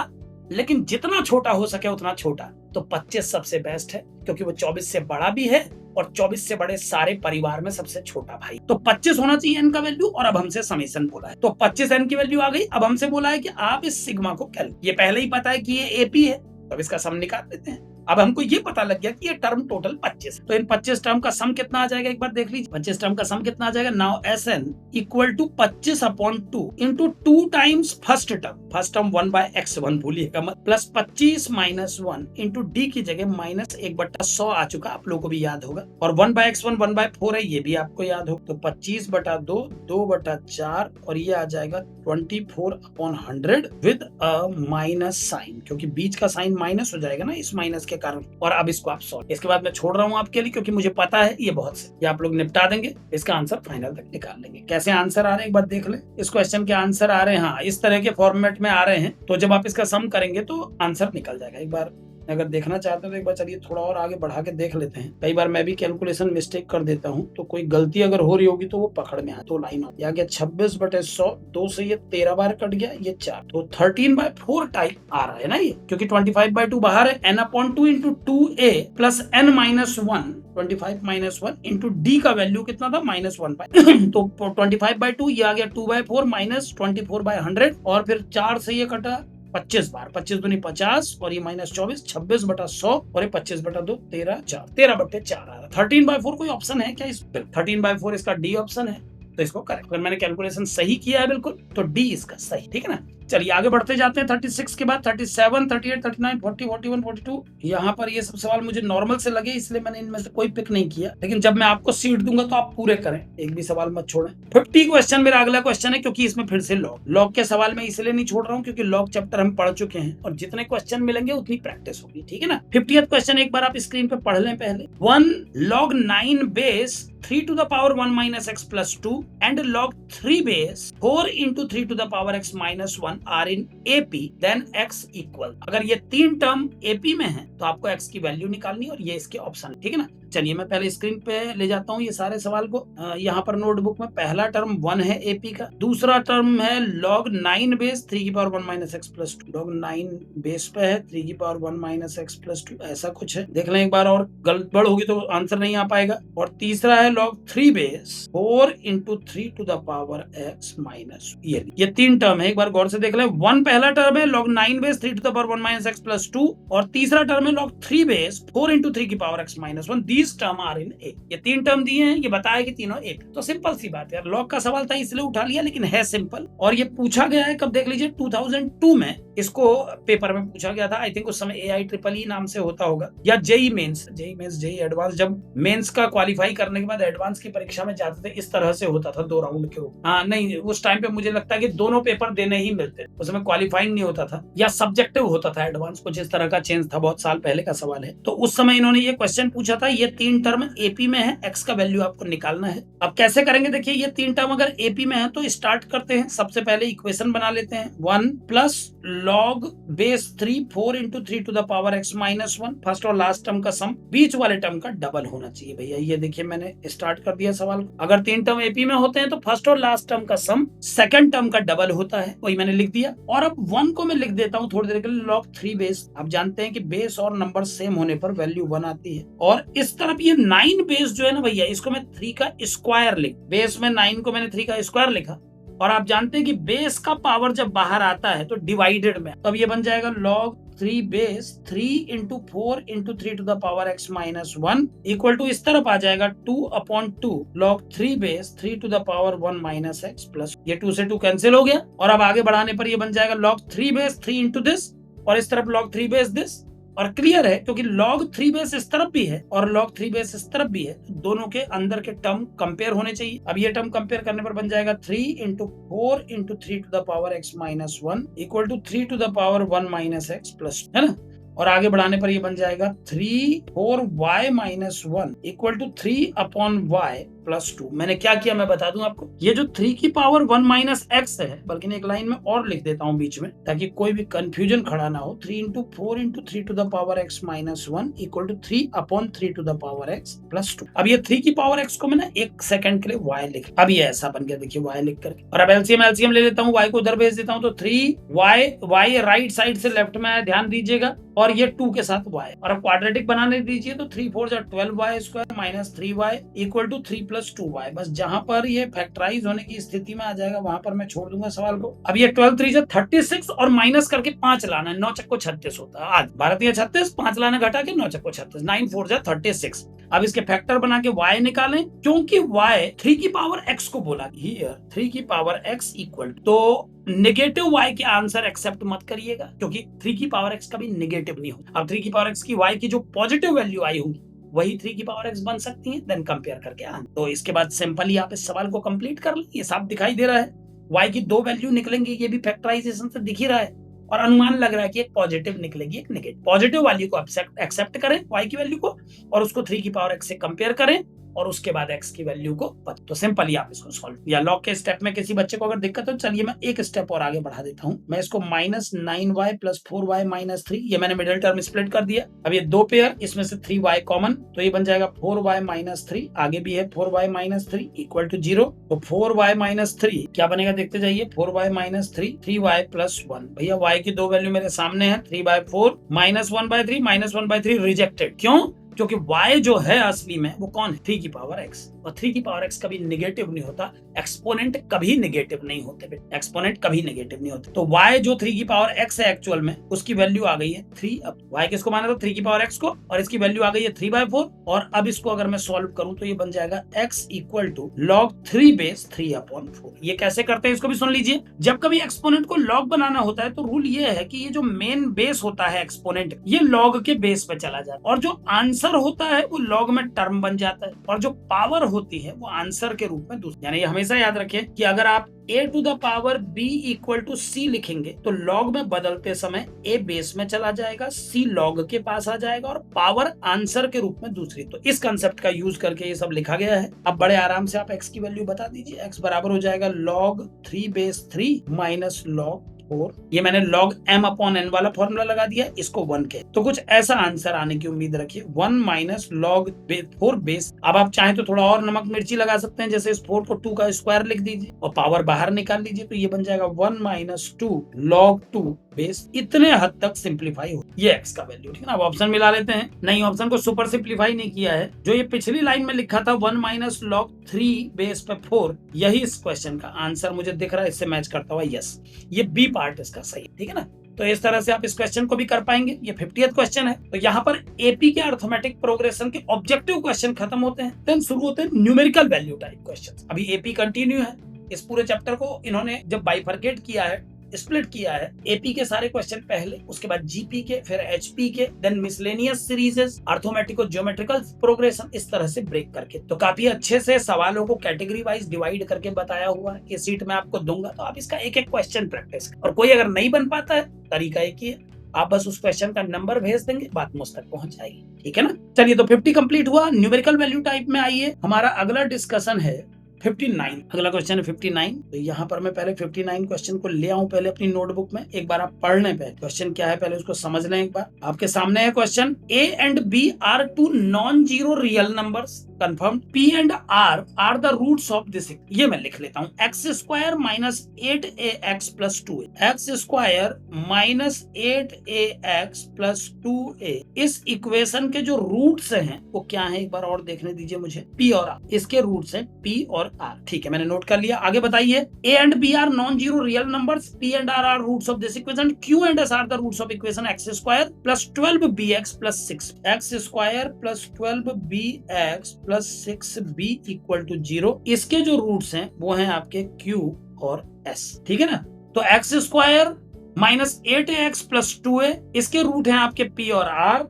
लेकिन जितना छोटा हो सके उतना छोटा, तो 25 सबसे बेस्ट है, क्योंकि वो 24 से बड़ा भी है और 24 से बड़े सारे परिवार में सबसे छोटा भाई। तो 25 होना चाहिए n का वैल्यू, और अब हमसे समेशन बोला है तो 25 n की वैल्यू आ गई। अब हमसे बोला है कि आप इस सिग्मा को कैलकुलेट, ये पहले ही पता है कि ये एपी है, तो अब इसका सम निकाल लेते हैं। अब हमको ये पता लग गया कि ये टर्म टोटल 25 है, तो इन 25 टर्म का सम कितना आ जाएगा एक बार देख लीजिए। 25 टर्म का सम कितना आ जाएगा? Now Sn equal to 25/2 into 2 times first term 1/x1 भूलिएगा मत, प्लस 25 -1 इंटू डी की जगह -1/100 आ चुका, आप लोगों को भी याद होगा, और 1/x1 1/4 है, ये भी आपको याद होगा। तो 25/2 2/4 और ये आ जाएगा 24/100 विद अ माइनस साइन, क्योंकि बीच का साइन माइनस हो जाएगा ना इस माइनस के कारण। और अब इसको आप सॉल्व, इसके बाद मैं छोड़ रहा हूं आपके लिए, क्योंकि मुझे पता है ये बहुत से, ये आप लोग निपटा देंगे, इसका आंसर फाइनल तक निकाल लेंगे। कैसे आंसर आ रहे हैं एक बार देख लें। इस क्वेश्चन के आंसर आ रहे हैं, हाँ इस तरह के फॉर्मेट में आ रहे हैं, तो जब आप इसका सम करेंगे तो आंसर निकल जाएगा। एक बार अगर देखना चाहते हैं तो एक बार चलिए थोड़ा और आगे बढ़ा के देख लेते हैं। कई बार मैं भी कैलकुलेशन मिस्टेक कर देता हूं, तो कोई गलती अगर हो रही होगी तो वो पकड़ में आए। तो लाइन आ गया 26/100, 2 से ये 13 बार कट गया, ये 4, तो 13/4 टाइप आ रहा है ना ये, क्योंकि 25/2 बाहर है। n/2 into 2a plus n-1 25 -1 into D का वैल्यू कितना था? -1/, तो 25/2 ये आ गया 2/4 माइनस 24/100, और फिर 4 से ये कटा 25 बार, 25 दूनी 50 और ये -24, 26/100 और ये 25/2 13/4 13/4 आ रहा है। 13/4 कोई ऑप्शन है क्या इस? 13/4 इसका डी ऑप्शन है, तो इसको करें। अगर मैंने कैलकुलेशन सही किया है बिल्कुल, तो डी इसका सही, ठीक है ना। चलिए आगे बढ़ते जाते हैं। 36 के बाद 37, 38, 39, 40, 41, 42, यहाँ पर ये सब सवाल मुझे नॉर्मल से लगे, इसलिए मैंने इनमें से कोई पिक नहीं किया, लेकिन जब मैं आपको सीट दूंगा तो आप पूरे करें, एक भी सवाल मत छोड़ें। 50 क्वेश्चन मेरा अगला क्वेश्चन है, क्योंकि इसमें फिर से लॉग के सवाल में इसलिए नहीं छोड़ रहा हूँ क्योंकि लॉग चैप्टर हम पढ़ चुके हैं, और जितने क्वेश्चन मिलेंगे उतनी प्रैक्टिस होगी, ठीक है ना। 50th क्वेश्चन एक बार आप स्क्रीन पे पढ़ लें पहले। 1 log 9 base 3 to the power 1 minus x plus 2 and log 3 base 4 into 3 to the power x minus 1 are in AP, then x equal। अगर ये तीन टर्म AP में है तो आपको x की वैल्यू निकालनी, और ये इसके ऑप्शन, ठीक है ना। चलिए मैं पहले स्क्रीन पे ले जाता हूँ ये सारे सवाल को। यहाँ पर नोटबुक में पहला टर्म 1 है एपी का, दूसरा टर्म है log 9 बेस 3 की power 1 minus X plus 2, log 9 base पे है 3 की पावर 1 माइनस एक्स प्लस 2, ऐसा कुछ है, देख लें एक बार, और गड़बड़ होगी तो आंसर नहीं आ पाएगा। और तीसरा है log 3 base 4 into 3 to the power X minus, ये 3 टर्म है, एक बार गौर से देख लें। 1 पहला टर्म है log 9 base 3 to the power 1 minus X plus 2, और तीसरा टर्म है log 3 बेस 4 इंटू 3 की power X minus 1, these term are in A. ये 3 टर्म दिए हैं, ये बताया कि तीनों ए। तो सिंपल सी बात है, लॉग का सवाल था इसलिए उठा लिया, लेकिन है सिंपल। और ये पूछा गया है कब, देख लीजिए 2002 में इसको पेपर में पूछा गया था। आई थिंक उस समय AIEEE नाम से होता होगा, या जेई मेंस जेई एडवांस, जब मेंस का क्वालिफाई करने के बाद एडवांस की परीक्षा में जाते थे इस तरह से होता था 2 राउंड के। हाँ नहीं, उस टाइम पे मुझे लगता है कि दोनों पेपर देने ही मिलते, उस समय क्वालिफाइंग नहीं होता था, या सब्जेक्टिव होता था एडवांस, कुछ इस तरह का चेंज था, बहुत साल पहले का सवाल है। तो उस समय इन्होंने ये क्वेश्चन पूछा था, ये 3 टर्म एपी में है, एक्स का वैल्यू आपको निकालना है। अब कैसे करेंगे, देखिए ये 3 टर्म अगर एपी में है तो स्टार्ट करते हैं, सबसे पहले इक्वेशन बना लेते हैं, 1 plus log base 3 4 into 3 to the power X minus 1, first और लास्ट टर्म का सम बीच वाले टर्म का डबल होना चाहिए भैया। ये देखिए मैंने स्टार्ट कर दिया सवाल को। अगर 3 टर्म एपी में होते हैं तो फर्स्ट और लास्ट टर्म का सम सेकंड टर्म का डबल होता है, वही मैंने लिख दिया। और अब 1 को मैं लिख देता हूँ थोड़ी देर के लिए log 3 बेस। आप जानते हैं कि बेस और नंबर सेम होने पर वैल्यू 1 आती है। और इस तरफ ये 9 बेस जो है ना भैया, इसको मैं 3 का स्क्वायर लिख, बेस में 9 को मैंने 3 का स्क्वायर लिखा। और आप जानते हैं कि बेस का पावर जब बाहर आता है तो डिवाइडेड में, तब ये बन जाएगा log 3 base 3 into 4 into 3 to the power X minus 1 equal to, इस तरफ आ जाएगा 2/2 log 3 base 3 to the power 1 minus X plus, ये 2 से 2 कैंसिल हो गया। और अब आगे बढ़ाने पर ये बन जाएगा log 3 बेस 3 इंटू दिस, और इस तरफ log 3 बेस दिस। और क्लियर है क्योंकि log 3 बेस इस तरफ भी है और log 3 बेस इस तरफ भी है, दोनों के अंदर के टर्म कंपेयर होने चाहिए। अब ये टर्म कंपेयर करने पर बन जाएगा 3 into 4 into 3 to the power X minus 1 equal to 3 to the power 1 minus X plus, है ना। और आगे बढ़ाने पर ये बन जाएगा 3 4 y minus 1 equal to 3/y plus 2। मैंने क्या किया मैं बता दूं आपको, ये जो 3 की पावर 1 माइनस एक्स है, बल्कि एक लाइन में और लिख देता हूं बीच में ताकि कोई भी कंफ्यूजन खड़ा ना हो। 3 into 4 into 3 to the power X minus 1 equal to 3/3 to the power X plus 2। अब ये 3 की पावर एक्स को मैंने 1 सेकंड के लिए y लिख, अब ये ऐसा बन गया, देखिए y लिख करके। और अब एलसीएम ले लेता हूँ, y को उधर भेज देता हूँ, तो 3y राइट साइड से लेफ्ट में आया, ध्यान दीजिएगा, और ये 2 के साथ y। और अब क्वाड्रेटिक बनाने दीजिए, तो 3 4 12y square minus 3y equal to 3 plus 2y। बस जहां पर ये फैक्टराइज होने की स्थिति में आ जाएगा वहां पर मैं छोड़ दूंगा सवाल को। अब ये 12 3 से 36 और माइनस करके 5 लाना है, 9 चक्को 36 होता है, आज 12 36, 5 लाना घटा के 9 चक्को 36, 9 4 जा 36। अब इसके फैक्टर बना के y निकालें, क्योंकि y 3 की पावर x को बोला, हियर 3 की पावर x इक्वल, तो नेगेटिव y के आंसर एक्सेप्ट मत करिएगा, क्योंकि 3 की पावर x कभी नेगेटिव नहीं होता। अब 3 की पावर x की y की जो पॉजिटिव वैल्यू आई होगी वही 3 की पावर x बन सकती है, देन कंपेयर करके आना। तो इसके बाद सिंपली आप इस सवाल को कंप्लीट कर लें, ये साफ दिखाई दे रहा है, y की 2 वैल्यू निकलेंगी, ये भी फैक्टराइजेशन से दिख ही रहा है, और अनुमान लग रहा है कि एक पॉजिटिव निकलेगी एक नेगेटिव। पॉजिटिव वैल्यू को एक्सेप्ट करें y की वैल्यू को, और उसको 3 की पावर x से कंपेयर करें, और उसके बाद x की वैल्यू को पता। तो सिंपली आप इसको सॉल्व, या लॉग के स्टेप में किसी बच्चे को अगर दिक्कत हो, चलिए मैं एक स्टेप और आगे बढ़ा देता हूं। मैं इसको minus 9y plus 4y minus 3, ये मैंने मिडिल टर्म स्प्लिट कर दिया। अब ये 2 पेयर, इसमें से 3y कॉमन, तो ये बन जाएगा 4y माइनस 3, आगे भी है 4y माइनस 3 इक्वल टू 0। तो 4y माइनस 3 क्या बनेगा देखते जाइए, 4y माइनस 3 3y प्लस 1। भैया y की 2 वैल्यू मेरे सामने है, 3/4 माइनस 1/3 माइनस 1/3 रिजेक्टेड। क्यों? क्योंकि y जो है असली में वो कौन है, 3 की पावर x, और 3 की पावर x कभी नेगेटिव नहीं होता, एक्सपोनेंट कभी नेगेटिव नहीं होते, एक्सपोनेंट कभी नेगेटिव नहीं होते। तो y जो 3 की पावर x है एक्चुअल में, उसकी वैल्यू आ गई है 3। अब y किसको माना था, 3 की पावर x को, और इसकी वैल्यू आ गई है 3/4। और अब इसको अगर मैं सॉल्व करूं तो ये बन जाएगा x equal to log 3 base 3/4। ये कैसे करते हैं इसको भी सुन लीजिए। जब कभी एक्सपोनेंट को log बनाना होता है तो रूल ये है कि ये जो मेन बेस होता है एक्सपोनेंट, ये log के बेस पे चला जाता है, और जो आंसर होता है वो log में टर्म बन जाता है, और जो पावर होती है वो आंसर के रूप में दूसरी। यानी हमेशा याद रखें कि अगर आप a to the power b equal to c लिखेंगे तो log में बदलते समय a बेस में चला जाएगा, c log के पास आ जाएगा, और पावर आंसर के रूप में दूसरी। तो इस कंसेप्ट का यूज करके ये सब लिखा गया है। अब बड़े आराम से आप x की वैल्यू बता दीजिए, x बराबर हो जाएगा log 3 बेस 3 माइनस log 4, ये मैंने log m अपॉन n वाला फॉर्मूला लगा दिया, इसको 1 के, तो कुछ ऐसा आंसर आने की उम्मीद रखिए, 1 माइनस log 4 बेस। अब आप चाहें तो थोड़ा और नमक मिर्ची लगा सकते हैं, जैसे इस 4 को 2 का स्क्वायर लिख दीजिए और पावर बाहर निकाल लीजिए, तो ये बन जाएगा 1 माइनस 2 log 2 बेस। इतने हद तक सिंप्लीफाई हो, ये x का वैल्यू, ठीक है ना। अब ऑप्शन मिला लेते हैं, नहीं ऑप्शन को सुपर सिंप्लीफाई नहीं किया है, जो ये पिछली लाइन में लिखा था 1 माइनस log 3 बेस पे 4, यही इस क्वेश्चन का आंसर मुझे दिख रहा है, इससे मैच करता हुआ यस, ये बी पार्ट इसका सही है, ठीक है ना। तो इस तरह से आप इस क्वेश्चन को भी कर पाएंगे। ये 50th क्वेश्चन है। तो यहाँ पर एपी के अर्थमेटिक प्रोग्रेशन के ऑब्जेक्टिव क्वेश्चन खत्म होते हैं, देन शुरू होते हैं न्यूमेरिकल वैल्यू टाइप क्वेश्चन। अभी एपी कंटिन्यू है, इस पूरे चैप्टर को इन्होंने जब बाइफरकेट किया है, स्प्लिट किया है, एपी के सारे क्वेश्चन पहले, उसके बाद जीपी के, फिर एचपी के, then miscellaneous series, arithmetico geometrical progression, इस तरह से ब्रेक करके। तो काफी अच्छे से सवालों को कैटेगरी वाइज डिवाइड करके बताया हुआ है कि सीट में आपको दूंगा, तो आप इसका एक एक क्वेश्चन प्रैक्टिस, और कोई अगर नहीं बन पाता है, तरीका एक ही है, आप बस उस क्वेश्चन का नंबर भेज देंगे, बात मुझ तक पहुंच जाएगी, ठीक है ना। चलिए, तो 50 कंप्लीट हुआ। न्यूमेरिकल वैल्यू टाइप में आइए, हमारा अगला डिस्कशन है 59। अगला क्वेश्चन है 59। तो यहाँ पर मैं पहले 59 क्वेश्चन को ले आऊं पहले अपनी नोटबुक में, एक बार आप पढ़ लें, पहले क्वेश्चन क्या है पहले उसको समझ लें एक बार। आपके सामने है question, A and B are two non-zero real numbers, confirmed P and R are the roots of this। ये मैं लिख लेता हूँ, x square minus 8ax plus 2a, x square minus 8ax plus 2a, इस इक्वेशन के जो roots हैं वो क्या है, एक बार और देखने दीजिए मुझे, P और R, इसके रूट्स हैं P और R, ठीक है, मैंने नोट कर लिया। आगे बताइए, A and B are non-zero real numbers, P and R are roots of this equation, Q and S are the roots of equation x square plus 12bx plus 6, x square plus 12bx plus 6b equal to 0। इसके जो roots हैं वो हैं आपके Q और S, ठीक है ना। तो x square minus 8ax plus 2a, इसके रूट हैं आपके P और R,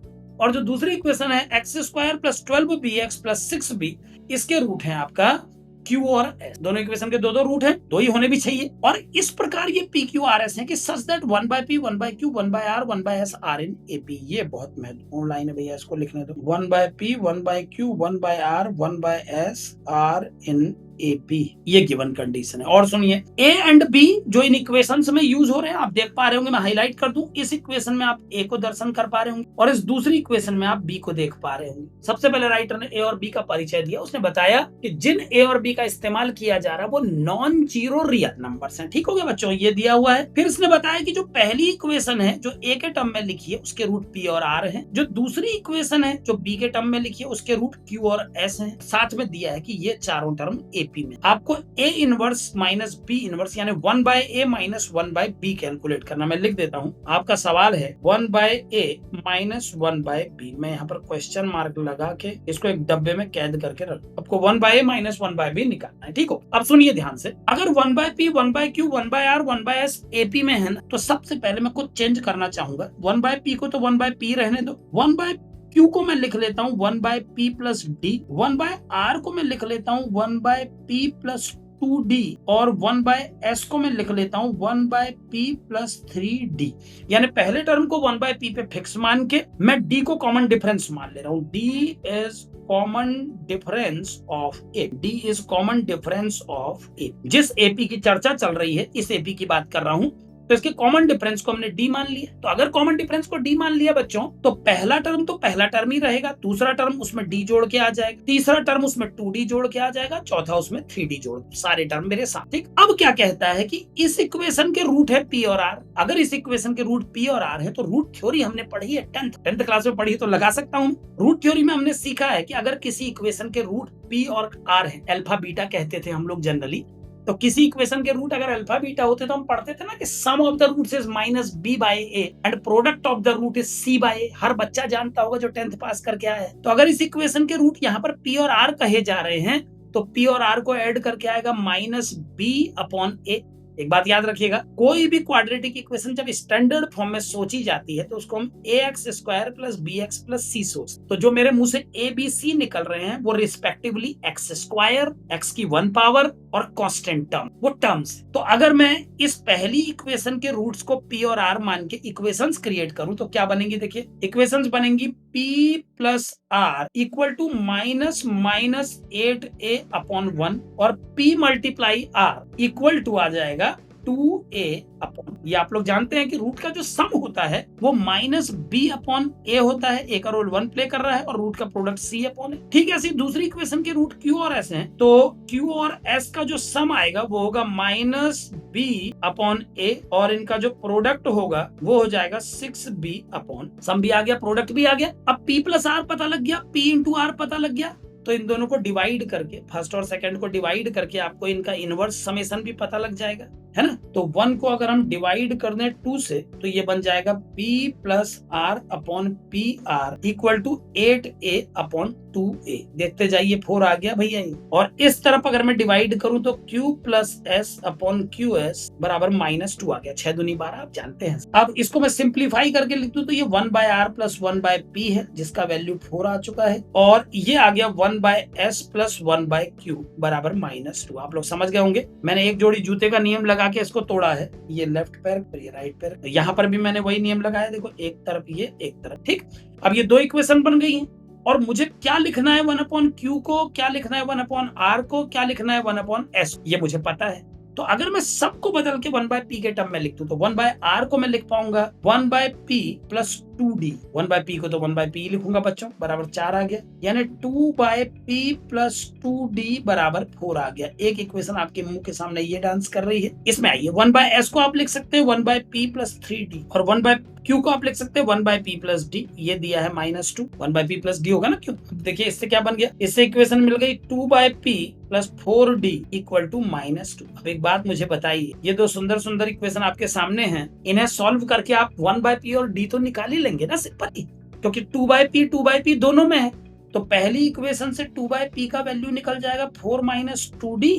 और जो दूसरी इक्वेशन है x square plus 12bx plus 6b, इसके रूट हैं आपका Q और S। दोनों इक्वेशन के दो दो रूट हैं, दो ही होने भी चाहिए, और इस प्रकार ये P Q R S है कि such that 1 by P 1 by Q 1 by R 1 by S are in AP। ये बहुत महत्वपूर्ण लाइन है भैया, इसको लिखने दो, 1 by P 1 by Q 1 by R 1 by S are in AP, ये गिवन कंडीशन है। और सुनिए, A एंड B जो इन इक्वेशंस में यूज हो रहे हैं, आप देख पा रहे होंगे, मैं हाईलाइट कर दूं, इस इक्वेशन में आप A को दर्शन कर पा रहे होंगे और इस दूसरी इक्वेशन में आप B को देख पा रहे होंगे। सबसे पहले राइटर ने A और B का परिचय दिया, उसने बताया कि जिन A और B का इस्तेमाल किया जा रहा है वो नॉन जीरो रियल नंबर्स हैं, ठीक हो गया बच्चों, ये दिया हुआ है। फिर इसने बताया कि जो पहली इक्वेशन है जो A के टर्म में लिखी है उसके रूट P और R है, जो दूसरी इक्वेशन है जो B के टर्म में लिखी है उसके रूट Q और S है। साथ में दिया है कि ये चारों टर्म AP में। आपको A inverse minus B inverse यानी 1 by A minus 1 by B calculate करना, मैं लिख देता हूँ। आपका सवाल है 1 by A minus 1 by B, मैं यहाँ पर क्वेश्चन मार्क लगा के इसको एक डब्बे में कैद करके रख, आपको 1 by A minus 1 by B निकालना है, ठीक हो। अब सुनिए ध्यान से, अगर 1 by P 1 by Q 1 by R 1 by S AP में है ना, तो सबसे पहले मैं कुछ चेंज करना चाहूंगा। 1 by P को तो 1 by P रहने दो, 1 by Q को मैं लिख लेता हूँ 1 by P plus D, 1 by R को मैं लिख लेता हूँ 1 by P प्लस 2D, और 1 by S को मैं लिख लेता हूँ 1 by P प्लस 3D। यानी पहले टर्म को 1 by P पे फिक्स मान के मैं D को कॉमन डिफरेंस मान ले रहा हूँ। D is common difference of A, D is common difference of A। जिस AP की चर्चा चल रही है इस AP की बात कर रहा हूँ, तो इसके कॉमन डिफरेंस को हमने डी मान लिया। तो अगर कॉमन डिफरेंस को डी मान लिया बच्चों, तो पहला टर्म तो पहला टर्म ही रहेगा, दूसरा टर्म उसमें डी जोड़ के आ जाएगा, तीसरा टर्म उसमें 2D जोड़ के आ जाएगा, चौथा उसमें 3D जोड़, सारे टर्म मेरे साथ। ठीक, अब क्या कहता है कि इस इक्वेशन के रूट है P और R। अगर इस इक्वेशन के रूट P और R है तो रूट थ्योरी हमने पढ़ी है 10th क्लास में पढ़ी है, तो लगा सकता हूँ। रूट थ्योरी में हमने सीखा है कि अगर किसी इक्वेशन के रूट P और R है, अल्फा बीटा कहते थे हम लोग जनरली, तो किसी इक्वेशन के रूट अगर अल्फा बीटा होते तो हम पढ़ते थे ना कि sum of the roots is minus b by a and product of the root is c by a। हर बच्चा जानता होगा जो 10th पास करके आया है। तो अगर इस इक्वेशन के रूट यहाँ पर p और r कहे जा रहे हैं तो p और r को ऐड करके आएगा माइनस b अपॉन a। एक बात याद रखिएगा, कोई भी क्वाड्रेटिक इक्वेशन जब स्टैंडर्ड फॉर्म में सोची जाती है तो उसको हम ax square plus bx plus c सोच। तो जो मेरे मुंह से a b c निकल रहे हैं वो रिस्पेक्टिवली x स्क्वायर, x की 1 पावर और कांस्टेंट टर्म, वो टर्म्स। तो अगर मैं इस पहली इक्वेशन के रूट्स को p और r मान के इक्वेशंस क्रिएट करूं तो क्या बनेंगी, देखिए इक्वेशंस बनेंगी p plus r equal to minus minus 8a upon 1 और p multiply r equal to आ जाएगा 2a अपॉन, ये आप लोग जानते हैं कि रूट का जो सम होता है वो माइनस b अपॉन a होता है। a का रोल 1 प्ले कर रहा है और रूट का प्रोडक्ट c अपॉन है। ठीक है, ऐसी दूसरी इक्वेशन के रूट q और s हैं, तो q और s का जो सम आएगा वो होगा माइनस b अपॉन a और इनका जो प्रोडक्ट होगा वो हो जाएगा 6b अपॉन, सम भी आ गया, प्रोडक्ट भी आ गया। अब p प्लस r पता लग गया, p इंटू r पता लग गया, तो इन दोनों को डिवाइड करके, फर्स्ट और सेकंड को डिवाइड करके आपको इनका इनवर्स समेशन भी पता लग जाएगा, है ना। तो 1 को अगर हम डिवाइड कर दें 2 से तो ये बन जाएगा p plus R upon P R equal to 8a upon 2a। देखते जाइए 4 आ गया भैया ये। और इस तरफ अगर मैं डिवाइड करूं तो q plus s upon Q S बराबर -2 आ गया। 6 दूनी 12 आप जानते हैं। अब इसको मैं सिंप्लीफाई करके लिख दूं तो ये 1 by R plus 1 by P है जिसका वैल्यू 4 आ चुका है, और ये आ गया 1 by S plus 1 by Q बराबर -2। आप लोग समझ गए होंगे, मैंने एक जोड़ी जूते का नियम लगा के इसको तोड़ा है, ये लेफ्ट पैर पर ये राइट पैर, यहाँ पर भी मैंने वही नियम लगाया, देखो एक तरफ ये एक तरफ। ठीक, अब ये 2 इक्वेशन बन गई हैं और मुझे क्या लिखना है 1 अपॉन क्यू को, क्या लिखना है 1 अपॉन आर को, क्या लिखना है 1 अपॉन एस, ये मुझे पता है। तो अगर मैं सबको बदल के 1 बाय पी के टर्म में लिख दूं तो 1 बाय आर को मैं लिख पाऊंगा 1 by P plus 2d। 1 by P को तो 1 बाय पी लिखूंगा बच्चों, बराबर 4 आ गया, यानी 2 बाय पी प्लस 2d बराबर 4 आ गया। एक इक्वेशन आपके मुंह के सामने ये डांस कर रही है। इसमें आइए 1 बाय एस को आप लिख सकते हैं 1 बाय पी प्लस 3d, और 1 बाय क्यू को आप लिख सकते हैं 1 बाय पी प्लस डी, ये दिया है -2, 1 बाय पी प्लस डी होगा ना क्यों। देखिए इससे क्या बन गया, इससे इक्वेशन मिल गई 2 by P plus 4d equal to -2। अब एक बात मुझे बताइए, ये 2 सुंदर सुंदर इक्वेशन आपके सामने हैं, इन्हें सॉल्व करके आप 1 बाय पी और डी तो निकाल ही लेंगे ना सिंपल ही, क्योंकि 2 बाय पी दोनों में है। तो पहली इक्वेशन से 2 बाय पी का वैल्यू निकल जाएगा 4 माइनस 2d,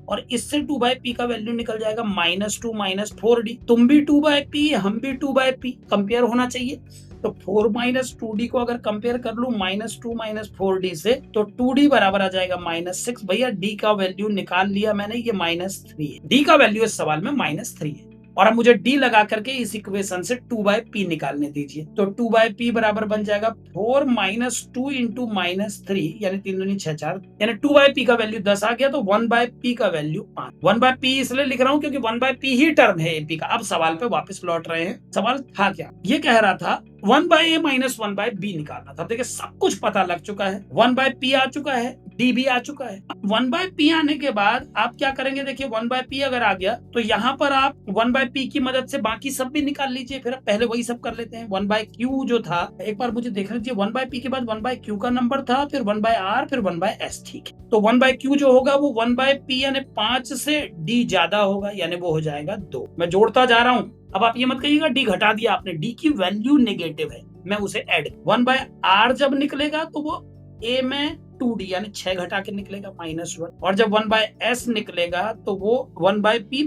और इससे 2 बाय पी का वैल्यू निकल जाएगा -2 माइनस 4d। तुम भी 2 बाय पी, हम भी 2 बाय पी, कंपेयर होना चाहिए। तो 4 माइनस 2d को अगर कंपेयर कर लूं -2 माइनस 4d से, तो 2d बराबर आ जाएगा -6। भैया d का वैल्यू निकाल लिया मैंने, ये -3 है, d का वैल्यू इस सवाल में -3 है। और अब मुझे d लगा करके इस इक्वेशन से 2 बाय पी निकालने दीजिए, तो 2 बाय पी बराबर बन जाएगा 4 माइनस 2 इंटू -3, यानी 3 दूनी 6 4, यानी 2 बाय पी का वैल्यू 10 आ गया, तो 1 बाय पी का वैल्यू 5। 1 बाय पी इसलिए लिख रहा हूँ क्योंकि 1 बाय पी ही टर्म है एपी का। अब सवाल पे वापस लौट रहे हैं, सवाल था क्या, ये कह रहा था 1 बाय ए माइनस 1 बाय बी निकालना था। देखिए सब कुछ पता लग चुका है, 1 बाय पी आ चुका है, डी भी आ चुका है। 1 बाय पी आने के बाद आप क्या करेंगे, देखिए 1 बाय पी अगर आ गया तो यहाँ पर आप 1 बाय पी की मदद से बाकी सब भी निकाल लीजिए। फिर पहले वही सब कर लेते हैं। 1 बाय क्यू जो था, एक बार मुझे देखना चाहिए, 1 बाय पी के बाद 1 बाय क्यू का नंबर था, फिर 1 बाय आर, फिर 1 बाय एस। ठीक है, तो 1 बाय क्यू जो होगा वो 1 बाय पी यानी 5 से डी ज्यादा होगा, यानी वो हो जाएगा 2। मैं जोड़ता जा रहा हूँ, अब आप ये मत कहिएगा डी घटा दिया आपने, डी की वैल्यू नेगेटिव है, मैं उसे ऐड। 1 बाय आर जब निकलेगा तो वो ए में 2d यानी 6 घटा के निकलेगा -1, और जब 1 बाय एस निकलेगा तो वो 1 बाय पी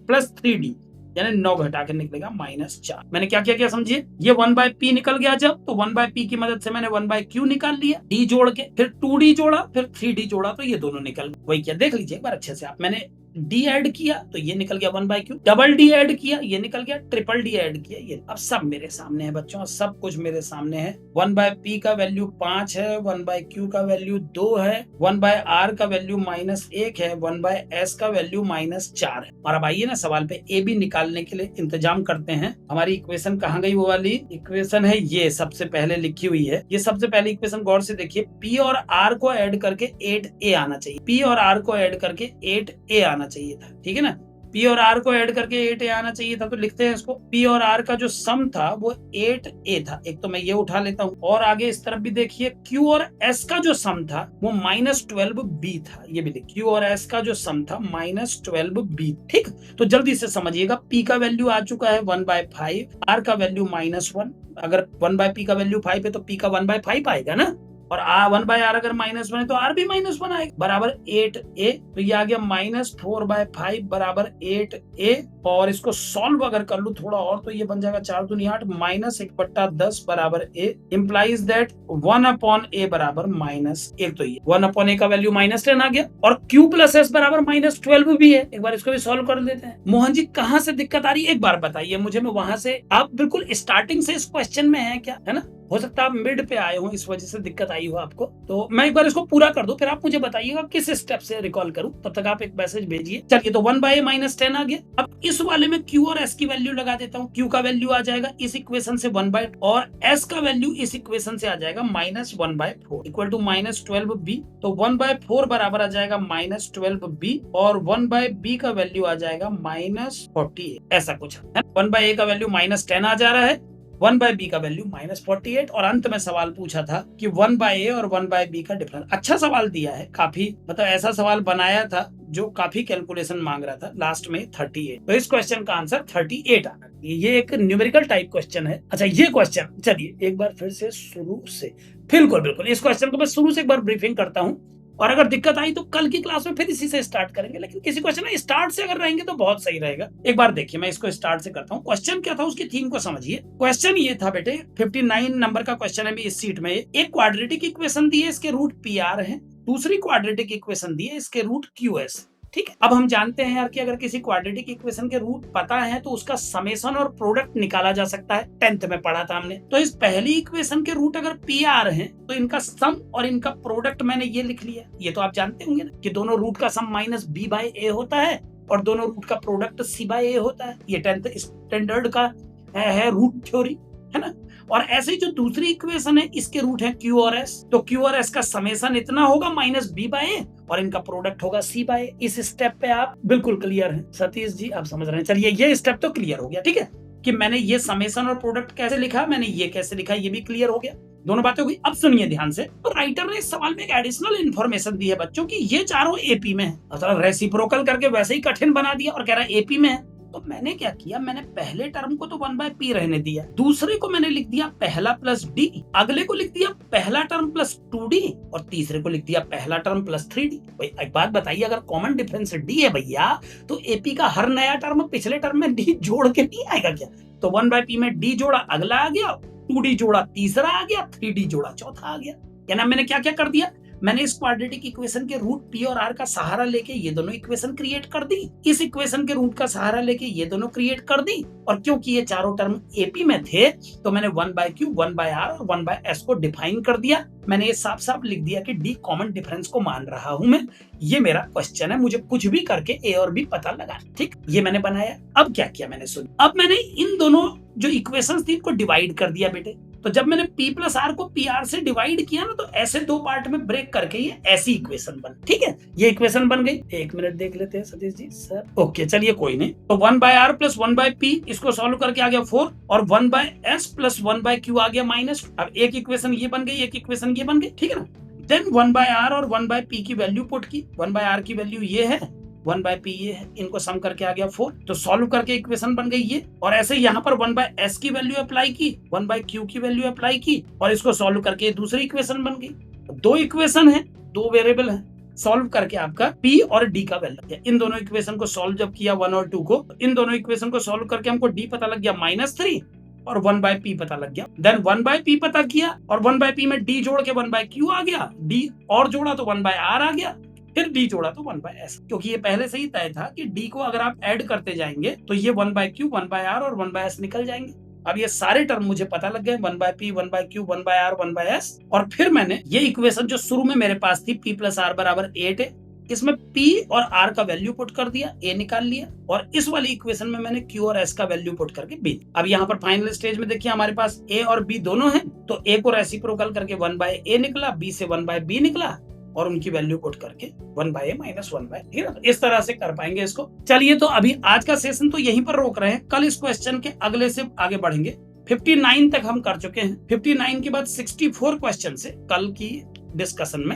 प्लस 3d यानी 9 घटा के निकलेगा -4। मैंने क्या किया समझिए, ये 1 बाय पी निकल गया जब, तो 1 बाय पी की मदद से मैंने 1 बाय क्यू निकाल लिया, डी जोड़ के, फिर 2d जोड़ा, फिर 3d जोड़ा, तो ये दोनों निकल गए। वही क्या, देख लीजिए एक बार अच्छे से आप, मैंने डी ऐड किया तो ये निकल गया 1 by Q, double D add किया ये निकल गया, ट्रिपल डी ऐड किया ये। अब सब मेरे सामने है बच्चों, सब कुछ मेरे सामने है। 1 बाय पी का वैल्यू 5 है, 1 बाय क्यू का वैल्यू 2 है, 1 बाय आर का वैल्यू -1 है, 1 बाय एस का वैल्यू -4 है। और अब आइए ना सवाल पे ए बी निकालने के लिए इंतजाम करते हैं। हमारी इक्वेशन कहाँ गई, वो वाली इक्वेशन है ये सबसे पहले लिखी हुई है। ये सबसे पहले इक्वेशन गौर से देखिए, पी और आर को ऐड करके 8a आना चाहिए, पी और आर को ऐड करके 8a आना चाहिए था, ठीक है ना। P और R को ऐड करके 8a आना चाहिए था, तो लिखते हैं इसको, P और R का जो सम था वो 8a था। एक तो मैं ये उठा लेता हूँ, और आगे इस तरफ भी देखिए Q और S का जो सम था वो -12b था, ये भी देखिए Q और S का जो सम था -12b। ठीक, तो जल्दी से समझिएगा, P का वैल्यू आ चुका है 1/5, R का वैल्यू -1। अगर 1 बाय P का वैल्यू 5 है तो P का 1/5 आएगा ना, और 1 बाय आर अगर -1 है तो आर भी -1 आएगा, बराबर 8a। तो ये आ गया -4/5 बराबर 8a, और इसको सॉल्व अगर कर लूं थोड़ा और तो ये बन जाएगा 4 दूनी 8 -1/10 बराबर a, इम्प्लाइज दैट 1/a बराबर -1। तो ये 1/a का वैल्यू -10 आ गया, और q प्लस एस बराबर -12 भी है। एक बार इसको भी सॉल्व कर लेते हैं। मोहन जी कहाँ से दिक्कत आ रही है एक बार बताइए मुझे, मैं वहां से, आप बिल्कुल स्टार्टिंग से इस क्वेश्चन में है क्या, है ना। हो सकता है आप मिड पे आए हो, इस वजह से दिक्कत आई हो आपको। तो मैं एक बार इसको पूरा कर दूं, फिर आप मुझे बताइएगा किस स्टेप से रिकॉल करूं, तब तक आप एक मैसेज भेजिए। चलिए, तो 1/a - 10 आ गया। अब इस वाले में q और s की वैल्यू लगा देता हूँ। q का वैल्यू आ जाएगा इस इक्वेशन से 1/, और s का वैल्यू इस इक्वेशन से आ जाएगा -1/4 इक्वल टू -12b। तो 1/4 बराबर आ जाएगा -12b, और 1/b का वैल्यू आ जाएगा -48, ऐसा कुछ है। 1/a का वैल्यू -10 आ जा रहा है, 1/b का वैल्यू -48, और अंत में सवाल पूछा था कि 1/a और 1/b का डिफरेंस। अच्छा सवाल दिया है, काफी मतलब ऐसा सवाल बनाया था जो काफी कैलकुलेशन मांग रहा था। लास्ट में 38, तो इस क्वेश्चन का आंसर 38 आना। ये एक न्यूमेरिकल टाइप क्वेश्चन है। अच्छा, ये क्वेश्चन चलिए एक बार फिर से शुरू से, बिल्कुल बिल्कुल इस क्वेश्चन को मैं शुरू से एक बार ब्रीफिंग करता हूँ, और अगर दिक्कत आई तो कल की क्लास में फिर इसी से स्टार्ट करेंगे। लेकिन किसी क्वेश्चन में स्टार्ट से अगर रहेंगे तो बहुत सही रहेगा। एक बार देखिए, मैं इसको स्टार्ट से करता हूँ। क्वेश्चन क्या था, उसकी थीम को समझिए। क्वेश्चन ये था बेटे, 59 नंबर का क्वेश्चन है इस सीट में। एक क्वाड्रेटिक इक्वेशन दी है, इसके रूट PR है। दूसरी क्वाड्रेटिक इक्वेशन दी है, इसके रूट QS। ठीक है, अब हम जानते हैं यार कि अगर किसी क्वाड्रेटिक इक्वेशन के रूट पता है तो उसका समेशन और प्रोडक्ट निकाला जा सकता है। 10th में पढ़ा था हमने। तो इस पहली इक्वेशन के रूट अगर PR हैं तो इनका सम और इनका प्रोडक्ट मैंने ये लिख लिया। ये तो आप जानते होंगे ना कि दोनों रूट का सम -b/a होता है और दोनों रूट का प्रोडक्ट c/a होता है। ये 10th स्टैंडर्ड का है रूट थ्योरी, है ना। और ऐसे ही जो दूसरी इक्वेशन है, इसके रूट है Q और S। तो Q और S का समेशन इतना होगा -b/a, और इनका प्रोडक्ट होगा c/a। इस स्टेप पे आप बिल्कुल क्लियर हैं सतीश जी, आप समझ रहे हैं। चलिए, ये स्टेप तो क्लियर हो गया। ठीक है, कि मैंने ये समेशन और प्रोडक्ट कैसे लिखा, मैंने ये कैसे लिखा, ये भी क्लियर हो गया। दोनों बातें हो गई। अब सुनिए ध्यान से, तो राइटर ने इस सवाल में एक एडिशनल इन्फॉर्मेशन दी है बच्चों की, ये चारों AP में है। मतलब रेसिप्रोकल करके वैसे ही कठिन बना दिया और कह रहा है AP में है। तो मैंने क्या किया, मैंने पहले टर्म को तो 1/p रहने दिया, दूसरे को मैंने लिख दिया पहला प्लस d, अगले को लिख दिया पहला टर्म प्लस 2d, और तीसरे को लिख दिया पहला टर्म प्लस 3d। भाई एक बात बताइए, अगर कॉमन डिफरेंस d है भैया, तो AP का हर नया टर्म पिछले टर्म में d जोड़ के नहीं आएगा क्या? तो 1/p में d जोड़ा अगला आ गया, 2d जोड़ा तीसरा आ गया, 3d जोड़ा चौथा आ गया। क्या ना, मैंने क्या क्या कर दिया, मैंने इस क्वाड्रेटिक इक्वेशन के रूट P और R का सहारा लेके ये दोनों इक्वेशन क्रिएट कर दी, इस इक्वेशन के रूट का सहारा लेके ये दोनों क्रिएट कर दी, और क्योंकि ये चारों टर्म AP में थे तो मैंने 1/Q, 1/R और 1/S को डिफाइन कर दिया। मैंने ये साफ साफ लिख दिया कि D कॉमन डिफरेंस को मान रहा हूं मैं। ये मेरा क्वेश्चन है, मुझे कुछ भी करके A और B पता लगा। ठीक, ये मैंने बनाया। अब क्या किया मैंने, सुन, अब मैंने इन दोनों जो इक्वेशंस थी इनको डिवाइड कर दिया बेटे। तो जब मैंने P + R को PR से डिवाइड किया ना, तो ऐसे दो पार्ट में ब्रेक करके ये ऐसी इक्वेशन बन। ठीक है, ये इक्वेशन बन गई। एक मिनट देख लेते हैं सतीश जी सर। ओके, चलिए कोई नहीं। तो 1/R + 1/p, इसको सॉल्व करके आ गया 4, और 1/S + 1/Q आ गया -। अब एक इक्वेशन ये बन गई, एक इक्वेशन ये बन गई। ठीक है ना। देन 1/R और 1/p की वैल्यू पुट की। 1/R की वैल्यू ये है, 1/p ये है, इनको सम करके आ गया 4। तो सॉल्व करके इक्वेशन बन गई ये। और ऐसे यहाँ पर 1/s की वैल्यू अप्लाई की, 1/q की वैल्यू अप्लाई की, और इसको सॉल्व करके दूसरी इक्वेशन बन गई। दो इक्वेशन है, दो वेरिएबल है, सॉल्व करके आपका P और D का वैल्यू। इन दोनों इक्वेशन को सॉल्व जब किया 1 और 2 को, इन दोनों इक्वेशन को सॉल्व करके हमको D पता लग गया -3, और 1/p पता लग गया। देन 1/p पता किया, और 1/p में D जोड़ के 1/q आ गया, D और जोड़ा तो 1/R आ गया, फिर D जोड़ा तो 1/S। क्योंकि ये पहले से ही तय था कि D को अगर आप ऐड करते जाएंगे तो ये 1/Q, 1/R और 1/S निकल जाएंगे। अब ये सारे टर्म मुझे पता लग गए, 1/p, 1/Q, 1/R, 1/S। और फिर मैंने ये इक्वेशन जो शुरू में मेरे पास थी, P + R = 8 है, इसमें P और R का वैल्यू पुट कर दिया, A निकाल लिया, और इस वाली इक्वेशन में मैंने Q और S का वैल्यू पुट करके B। अब यहाँ पर फाइनल स्टेज में देखिए हमारे पास A और B दोनों हैं, तो A को रेसिप्रोकल करके 1/A निकला, B से 1/B निकला, और उनकी वैल्यू पुट करके 1/A - 1/, ठीक है। इस तरह से कर पाएंगे इसको। चलिए, तो अभी आज का सेशन तो यहीं पर रोक रहे हैं, कल इस क्वेश्चन के अगले से आगे बढ़ेंगे। 59 तक हम कर चुके हैं। 59 के बाद 64 क्वेश्चन से कल की डिस्कशन में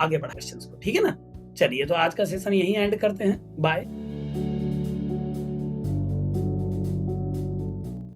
आगे बढ़ा क्वेश्चन को, ठीक है ना। चलिए, तो आज का सेशन यहीं एंड करते हैं। बाय।